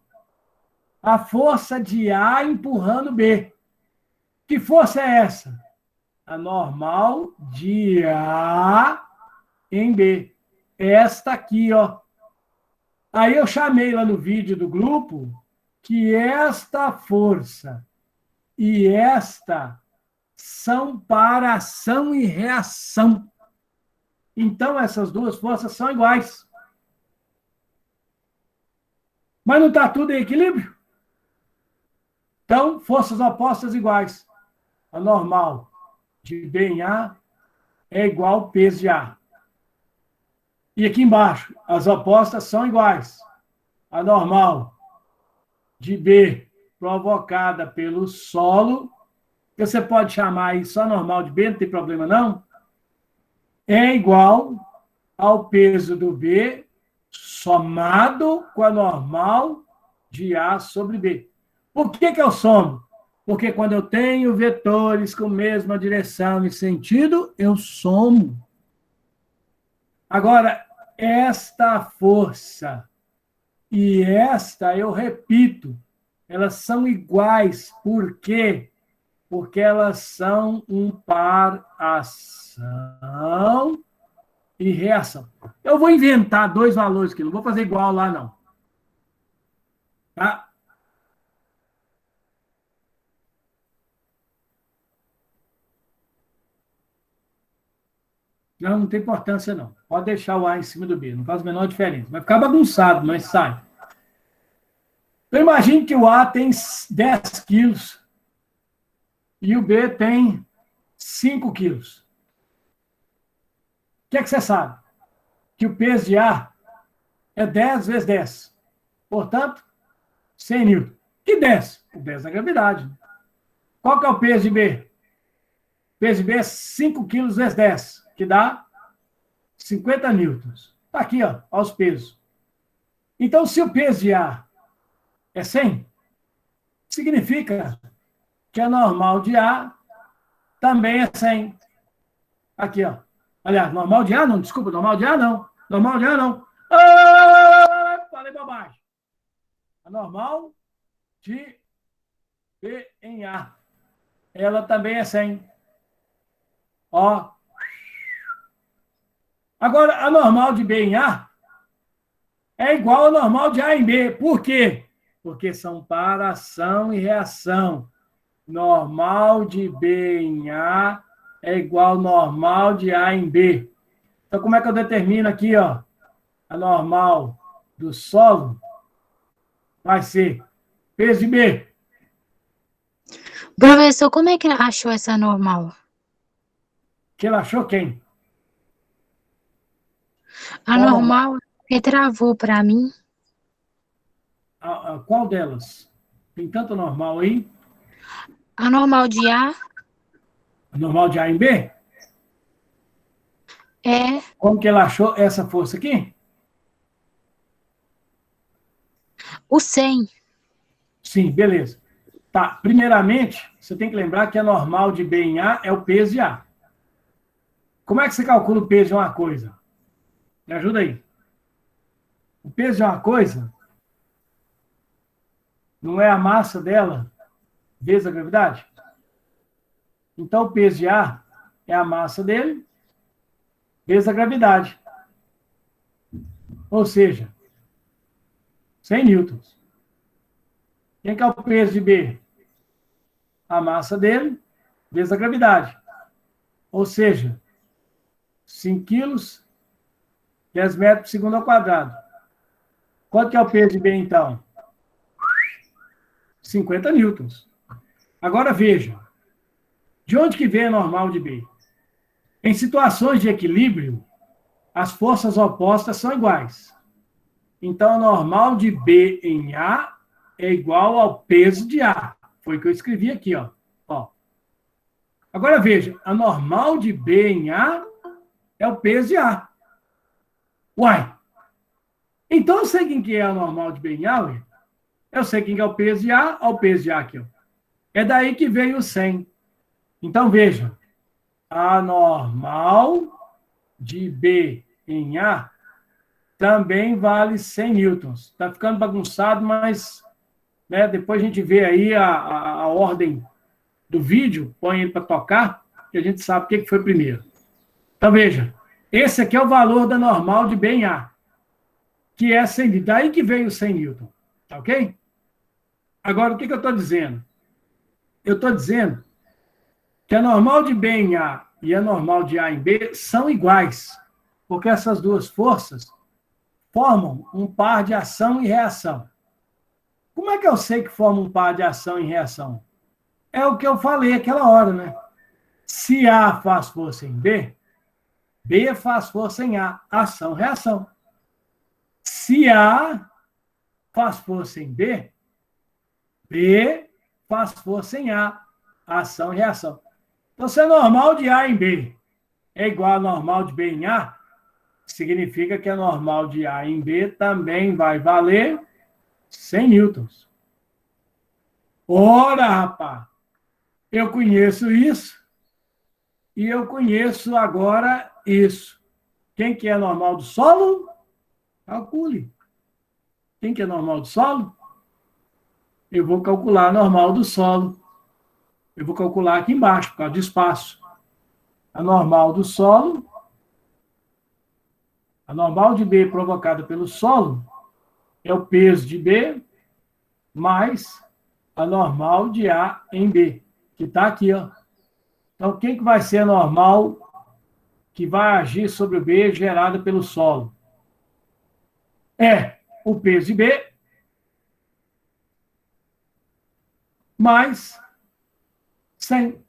a força de A empurrando B. Que força é essa? A normal de A em B. Esta aqui, ó. Aí eu chamei lá no vídeo do grupo que esta força e esta são para ação e reação. Então, essas duas forças são iguais. Mas não está tudo em equilíbrio? Então, forças opostas iguais. A normal de B em A é igual ao peso de A. E aqui embaixo, as opostas são iguais. A normal de B provocada pelo solo, que você pode chamar aí só normal de B, não tem problema não, é igual ao peso do B somado com a normal de A sobre B. Por que eu somo? Porque quando eu tenho vetores com mesma direção e sentido, eu somo. Agora, esta força e esta, eu repito, elas são iguais. Por quê? Porque elas são um par ação e reação. Eu vou inventar dois valores aqui, não vou fazer igual lá, não. Tá? Não tem importância, não. Pode deixar o A em cima do B, não faz a menor diferença. Vai ficar bagunçado, mas sai. Então, imagine que o A tem 10 quilos e o B tem 5 quilos. O que você sabe? Que o peso de A é 10 vezes 10. Portanto, 100 newton. Que 10? O 10 da gravidade. Qual que é o peso de B? O peso de B é 5 quilos vezes 10, que dá 50 newtons. Está aqui, ó, os pesos. Então, se o peso de A é 100, significa que a normal de A também é 100. Aqui, ó. Aliás, normal de A não, desculpa, normal de A não. Normal de A não. Ah, falei bobagem. A normal de B em A. Ela também é 100. Ó. Agora, a normal de B em A é igual a normal de A em B. Por quê? Porque são para ação e reação. Normal de B em A é igual ao normal de A em B. Então, como é que eu determino aqui, ó? A normal do solo vai ser peso de B. Professor, como é que ele achou essa normal? Que ele achou quem? A normal, ele travou para mim. Qual delas? Tem tanto normal aí? A normal de A A normal de A em B? é Como que ele achou essa força aqui? o 100. Sim, beleza. Tá, primeiramente, você tem que lembrar que a normal de B em A é o peso de A. Como é que você calcula o peso de uma coisa? Me ajuda aí. O peso de uma coisa não é a massa dela vezes a gravidade? Então, o peso de A é a massa dele vezes a gravidade. Ou seja, 100 newtons. Quem que é o peso de B? A massa dele vezes a gravidade. Ou seja, 5 quilos, 10 metros por segundo ao quadrado. Quanto que é o peso de B, então? 50 newtons. Agora, veja, De onde que vem a normal de B? Em situações de equilíbrio, as forças opostas são iguais. Então, a normal de B em A é igual ao peso de A. Foi o que eu escrevi aqui, ó. Agora, veja, a normal de B em A é o peso de A. Uai! Então, eu sei quem que é a normal de B em A, ué? Eu sei quem que é o peso de A, olha o peso de A aqui, ó. É daí que veio o 100. Então, veja, a normal de B em A também vale 100 newtons. Está ficando bagunçado, mas né, depois a gente vê aí a ordem do vídeo, põe ele para tocar, que a gente sabe o que foi primeiro. Então, veja, esse aqui é o valor da normal de B em A, que é 100 newton. Daí que veio 100 newton, tá ok? Agora, o que eu estou dizendo? Eu estou dizendo que a normal de B em A e a normal de A em B são iguais, porque essas duas forças formam um par de ação e reação. Como é que eu sei que forma um par de ação e reação? É o que eu falei aquela hora, né? Se A faz força em B, B faz força em A, ação, reação. Se A faz força em B, B faz força em A, ação, reação. Então, se a normal de A em B é igual a normal de B em A, significa que a normal de A em B também vai valer 100 newtons. Ora, rapaz, eu conheço isso e eu conheço agora isso. Quem que é normal do solo? Calcule. Quem que é normal do solo? Eu vou calcular a normal do solo. Eu vou calcular aqui embaixo, por causa de espaço. A normal do solo, a normal de B provocada pelo solo, é o peso de B mais a normal de A em B, que está aqui, ó. Então, quem que vai ser a normal que vai agir sobre o B gerada pelo solo? É o peso de B mais 100,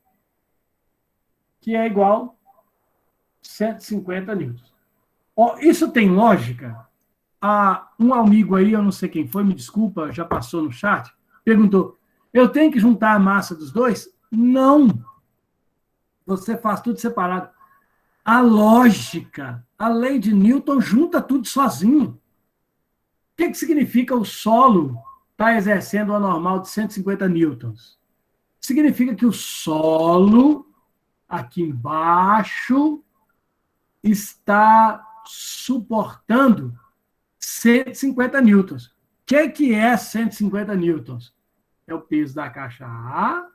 que é igual a 150 newtons. Ó, isso tem lógica? Um amigo aí, eu não sei quem foi, me desculpa, já passou no chat, perguntou, eu tenho que juntar a massa dos dois? Não. Você faz tudo separado. A lógica, a lei de Newton junta tudo sozinho. O que significa o solo está exercendo uma normal de 150 newtons? Significa que o solo, aqui embaixo, está suportando 150 newtons. O que é 150 newtons? É o peso da caixa A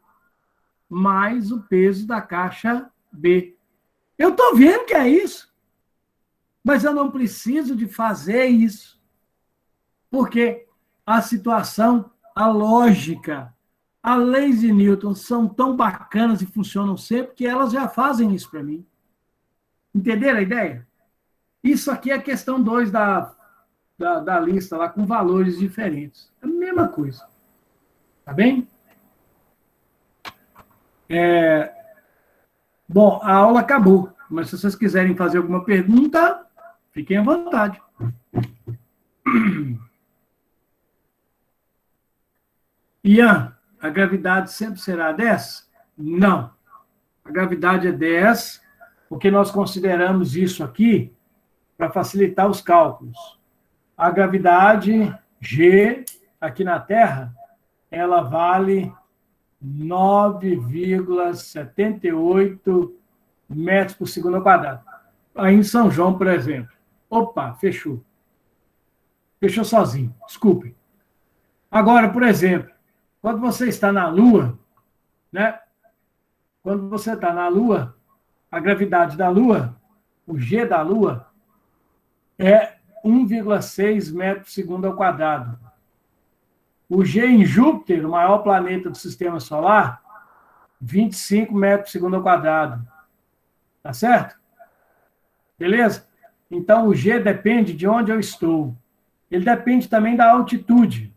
mais o peso da caixa B. Eu estou vendo que é isso, mas eu não preciso de fazer isso, porque a situação, a lógica, as leis de Newton são tão bacanas e funcionam sempre que elas já fazem isso para mim. Entenderam a ideia? Isso aqui é a questão 2 da lista, lá com valores diferentes. É a mesma coisa. Tá bem? Bom, a aula acabou, mas se vocês quiserem fazer alguma pergunta, fiquem à vontade. Ian, a gravidade sempre será 10? Não. A gravidade é 10, porque nós consideramos isso aqui para facilitar os cálculos. A gravidade G, aqui na Terra, ela vale 9,78 metros por segundo ao quadrado. Aí em São João, por exemplo. Opa, fechou. Fechou sozinho, desculpe. Agora, por exemplo, quando você está na Lua, né? Quando você está na Lua, a gravidade da Lua, o G da Lua, é 1,6 metros por segundo ao quadrado. O G em Júpiter, o maior planeta do sistema solar, 25 metros por segundo ao quadrado. Tá certo? Beleza? Então, o G depende de onde eu estou. Ele depende também da altitude.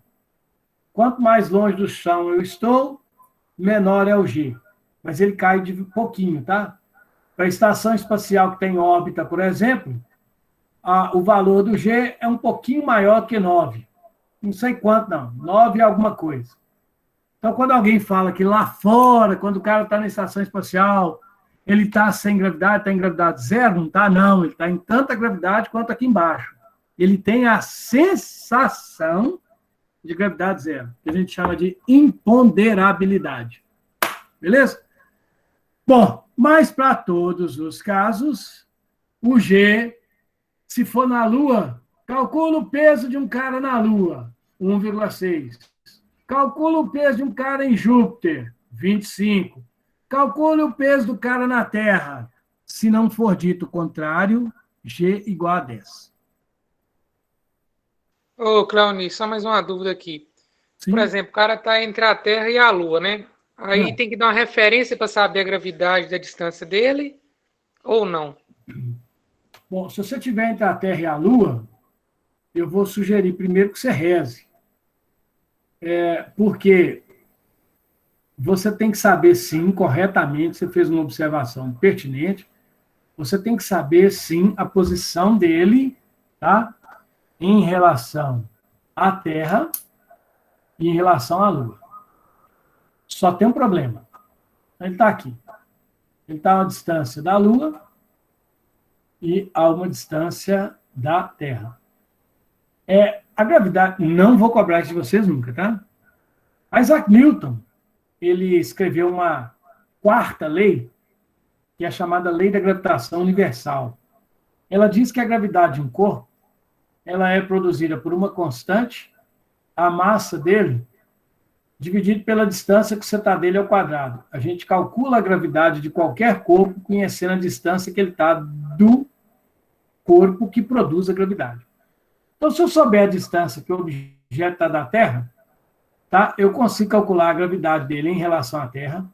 Quanto mais longe do chão eu estou, menor é o G. mas ele cai de pouquinho, tá? Para a estação espacial que tem órbita, por exemplo, o valor do G é um pouquinho maior que 9. Não sei quanto, não. 9 é alguma coisa. Então, quando alguém fala que lá fora, quando o cara está na estação espacial, ele está sem gravidade, está em gravidade zero, não está, não. Ele está em tanta gravidade quanto aqui embaixo. Ele tem a sensação de gravidade zero, que a gente chama de imponderabilidade. Beleza? Bom, mas para todos os casos, o G, se for na Lua, calcula o peso de um cara na Lua, 1,6. Calcula o peso de um cara em Júpiter, 25. Calcule o peso do cara na Terra. Se não for dito o contrário, G igual a 10. Ô, Cleoni, só mais uma dúvida aqui. Sim? Por exemplo, o cara está entre a Terra e a Lua, né? Aí tem que dar uma referência para saber a gravidade da distância dele ou não? Bom, se você estiver entre a Terra e a Lua, eu vou sugerir primeiro que você reze. Porque você tem que saber, sim, corretamente, você fez uma observação pertinente, você tem que saber, sim, a posição dele, tá? Em relação à Terra e em relação à Lua. Só tem um problema. Ele está aqui. Ele está a uma distância da Lua e a uma distância da Terra. A gravidade, não vou cobrar isso de vocês nunca, tá? Isaac Newton, ele escreveu uma quarta lei, que é a chamada lei da gravitação universal. Ela diz que a gravidade de um corpo, ela é produzida por uma constante, a massa dele, dividido pela distância que você está dele ao quadrado. A gente calcula a gravidade de qualquer corpo conhecendo a distância que ele está do corpo que produz a gravidade. Então, se eu souber a distância que o objeto está da Terra, tá? Eu consigo calcular a gravidade dele em relação à Terra,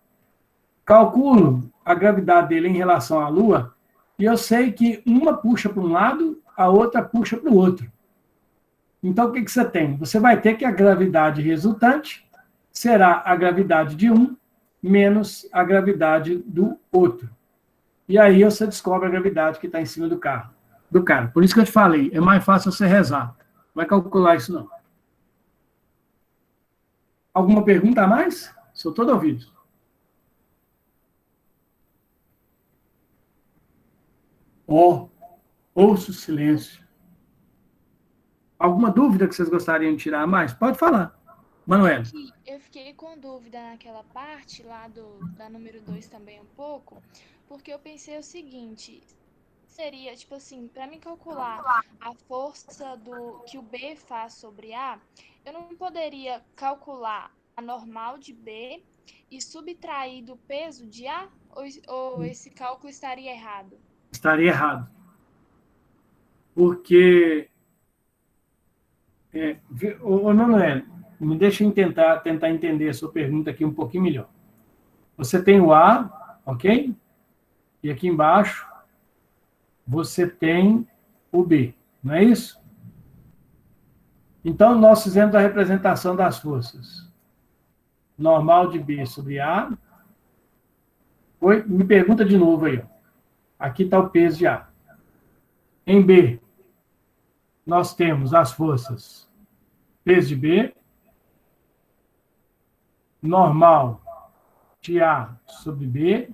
calculo a gravidade dele em relação à Lua, e eu sei que uma puxa para um lado, a outra puxa para o outro. Então, o que você tem? Você vai ter que a gravidade resultante será a gravidade de um menos a gravidade do outro. E aí você descobre a gravidade que está em cima do cara. Por isso que eu te falei, é mais fácil você rezar. Não vai calcular isso, não. Alguma pergunta a mais? Sou todo ouvido. Ouço o silêncio. Alguma dúvida que vocês gostariam de tirar a mais? Pode falar. Manuela. Eu fiquei com dúvida naquela parte lá da número 2 também um pouco, porque eu pensei o seguinte, seria, tipo assim, para mim calcular a força que o B faz sobre A, eu não poderia calcular a normal de B e subtrair do peso de A? Ou esse cálculo estaria errado? Estaria errado. Porque... Manuela, me deixa tentar entender a sua pergunta aqui um pouquinho melhor. Você tem o A, ok? E aqui embaixo você tem o B, não é isso? Então, nós fizemos a representação das forças. Normal de B sobre A. Me pergunta de novo aí. Ó. Aqui está o peso de A. Em B, nós temos as forças peso de B, normal de A sobre B,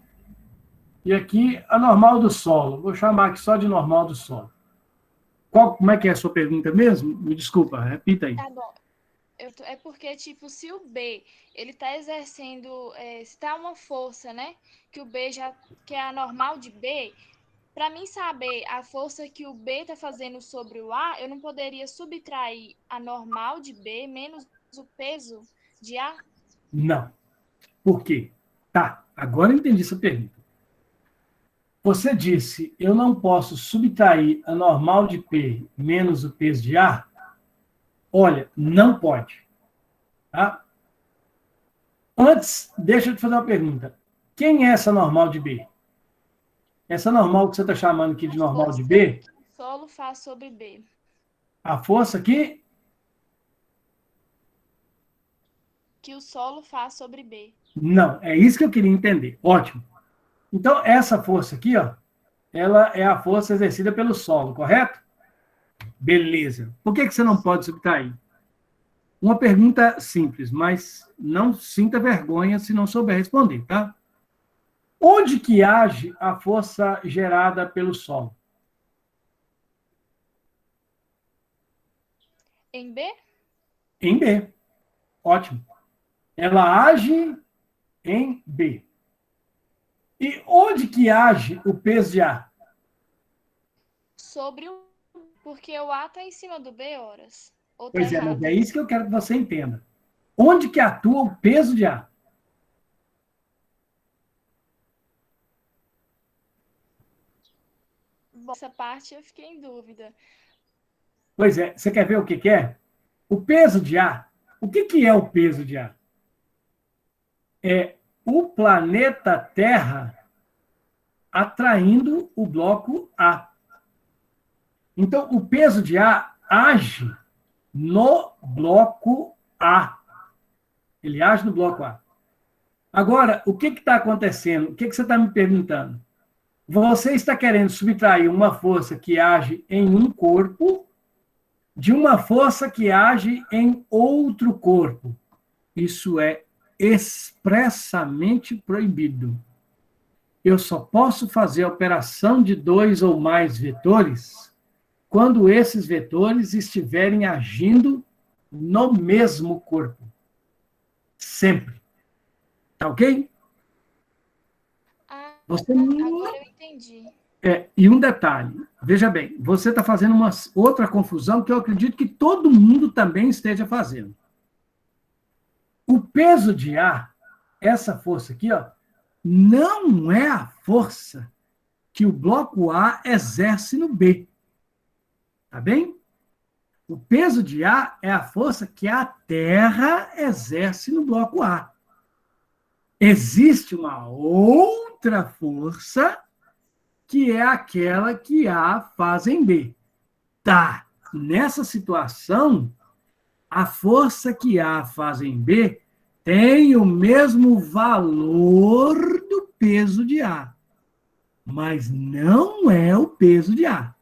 e aqui a normal do solo. Vou chamar aqui só de normal do solo. Como é que é a sua pergunta mesmo? Me desculpa, repita aí. Tá bom. É porque, tipo, se o B, ele tá exercendo, se tá uma força, né, que o B que é a normal de B, para mim saber a força que o B tá fazendo sobre o A, eu não poderia subtrair a normal de B menos o peso de A? Não. Por quê? Tá, agora eu entendi essa pergunta. Você disse, eu não posso subtrair a normal de P menos o peso de A? Olha, não pode. Tá? Antes, deixa eu te fazer uma pergunta. Quem é essa normal de B? Essa normal que você está chamando aqui de normal de B? Que o solo faz sobre B. A força aqui? Que o solo faz sobre B. Não, é isso que eu queria entender. Ótimo. Então, essa força aqui, ó, ela é a força exercida pelo solo, correto? Beleza. Por que você não pode subtrair? Uma pergunta simples, mas não sinta vergonha se não souber responder, tá? Onde que age a força gerada pelo solo? Em B? Em B. Ótimo. Ela age em B. E onde que age o peso de A? Sobre o... Porque o A tá em cima do B, horas. Ou tá Pois é, errado? mas é isso que eu quero que você entenda. Onde que atua o peso de A? Bom, essa parte eu fiquei em dúvida. Pois é, você quer ver o que que é? O peso de A. O que que é o peso de A? É o planeta Terra atraindo o bloco A. Então, o peso de A age no bloco A. Ele age no bloco A. Agora, o que está acontecendo? O que você está me perguntando? Você está querendo subtrair uma força que age em um corpo de uma força que age em outro corpo. Isso é expressamente proibido. Eu só posso fazer a operação de 2 ou mais vetores quando esses vetores estiverem agindo no mesmo corpo. Sempre. Tá ok? Ah, Você não... agora eu entendi. E um detalhe, veja bem, você está fazendo uma outra confusão que eu acredito que todo mundo também esteja fazendo. O peso de A, essa força aqui, ó, não é a força que o bloco A exerce no B. Tá bem? O peso de A é a força que a Terra exerce no bloco A. Existe uma outra força que é aquela que A faz em B. Tá, nessa situação, a força que A faz em B tem o mesmo valor do peso de A, mas não é o peso de A.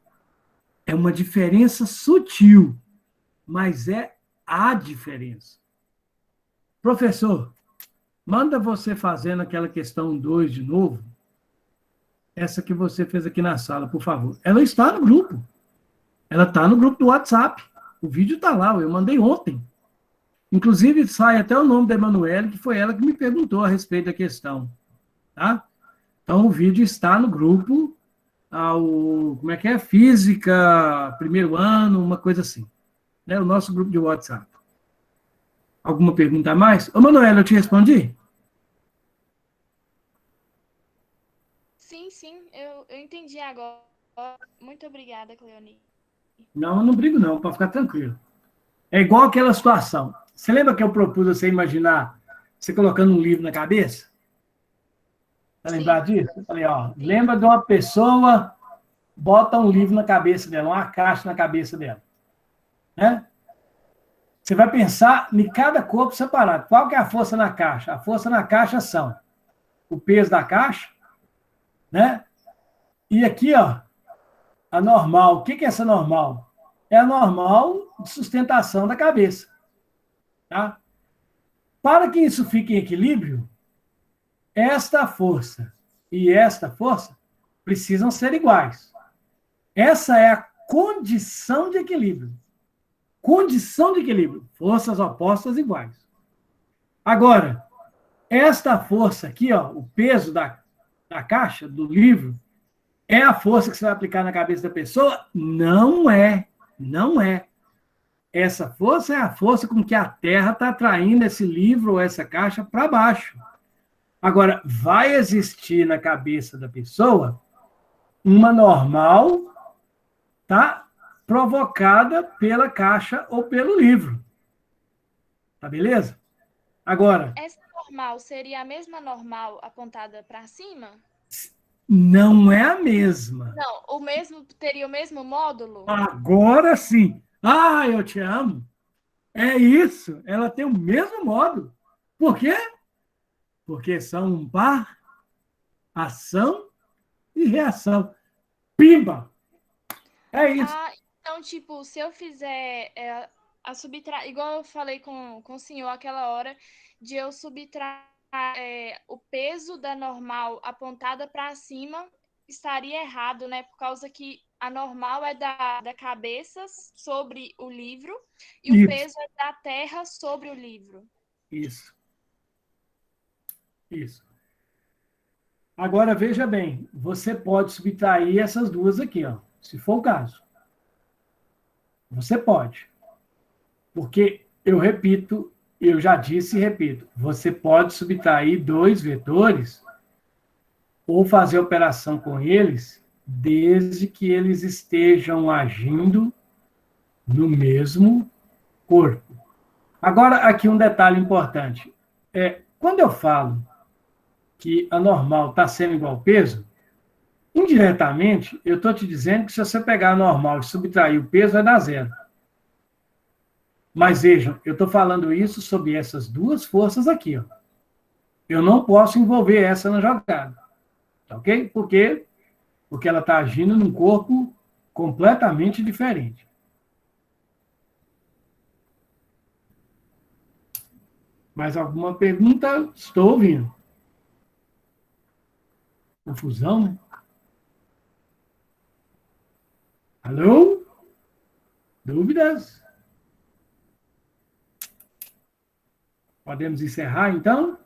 É uma diferença sutil, mas é a diferença. Professor, manda você fazendo aquela questão 2 de novo, essa que você fez aqui na sala, por favor. Ela está no grupo. Ela está no grupo do WhatsApp. O vídeo está lá, eu mandei ontem. Inclusive, sai até o nome da Emanuele, que foi ela que me perguntou a respeito da questão. Tá? Então, o vídeo está no grupo, como é que é? Física, primeiro ano, uma coisa assim. Né? O nosso grupo de WhatsApp. Alguma pergunta a mais? Ô, Emanuele, eu te respondi? Sim, eu entendi agora. Muito obrigada, Cleoni. Não, eu não brigo não, para ficar tranquilo. É igual aquela situação. Você lembra que eu propus você imaginar você colocando um livro na cabeça? Tá lembrado disso? Eu falei, ó, lembra de uma pessoa, bota um livro na cabeça dela, uma caixa na cabeça dela. Né? Você vai pensar em cada corpo separado. Qual que é a força na caixa? A força na caixa são o peso da caixa, né? E aqui, ó, a normal. O que é essa normal? É a normal de sustentação da cabeça. Tá? Para que isso fique em equilíbrio, esta força e esta força precisam ser iguais. Essa é a condição de equilíbrio. Condição de equilíbrio. Forças opostas iguais. Agora, esta força aqui, ó, o peso da caixa, do livro, é a força que você vai aplicar na cabeça da pessoa? Não é. Não é. Essa força é a força com que a Terra está atraindo esse livro ou essa caixa para baixo. Agora, vai existir na cabeça da pessoa uma normal, tá? Provocada pela caixa ou pelo livro. Tá beleza? Agora... Essa normal seria a mesma normal apontada para cima? Não é a mesma. Não, teria o mesmo módulo? Agora sim. Ah, eu te amo. É isso. Ela tem o mesmo módulo. Por quê? Porque são um par, ação e reação. Pimba! É isso. Ah, então, tipo, se eu fizer a subtrair, igual eu falei com o senhor aquela hora, de eu subtrair o peso da normal apontada para cima, estaria errado, né? Por causa que a normal é da cabeça sobre o livro e o Isso. peso é da terra sobre o livro. Isso. Isso. Agora, veja bem, você pode subtrair essas duas aqui, ó, se for o caso. Você pode. Porque, eu repito, eu já disse e repito, você pode subtrair dois vetores ou fazer operação com eles, desde que eles estejam agindo no mesmo corpo. Agora, aqui um detalhe importante. Quando eu falo que a normal está sendo igual ao peso, indiretamente, eu estou te dizendo que se você pegar a normal e subtrair o peso, vai dar zero. Mas vejam, eu estou falando isso sobre essas duas forças aqui. Ó. Eu não posso envolver essa na jogada. Tá ok? Por quê? Porque ela está agindo num corpo completamente diferente. Mais alguma pergunta? Estou ouvindo. Confusão, né? Alô? Dúvidas? Podemos encerrar, então?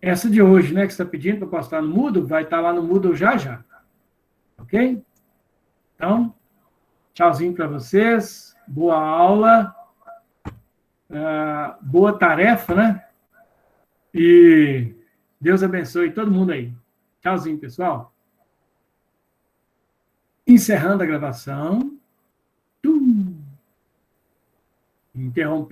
Essa de hoje, né, que você está pedindo para postar no Moodle, vai estar lá no Moodle já já. Ok? Então, tchauzinho para vocês. Boa aula. Boa tarefa, né? E Deus abençoe todo mundo aí. Tchauzinho, pessoal. Encerrando a gravação. Interrompeu.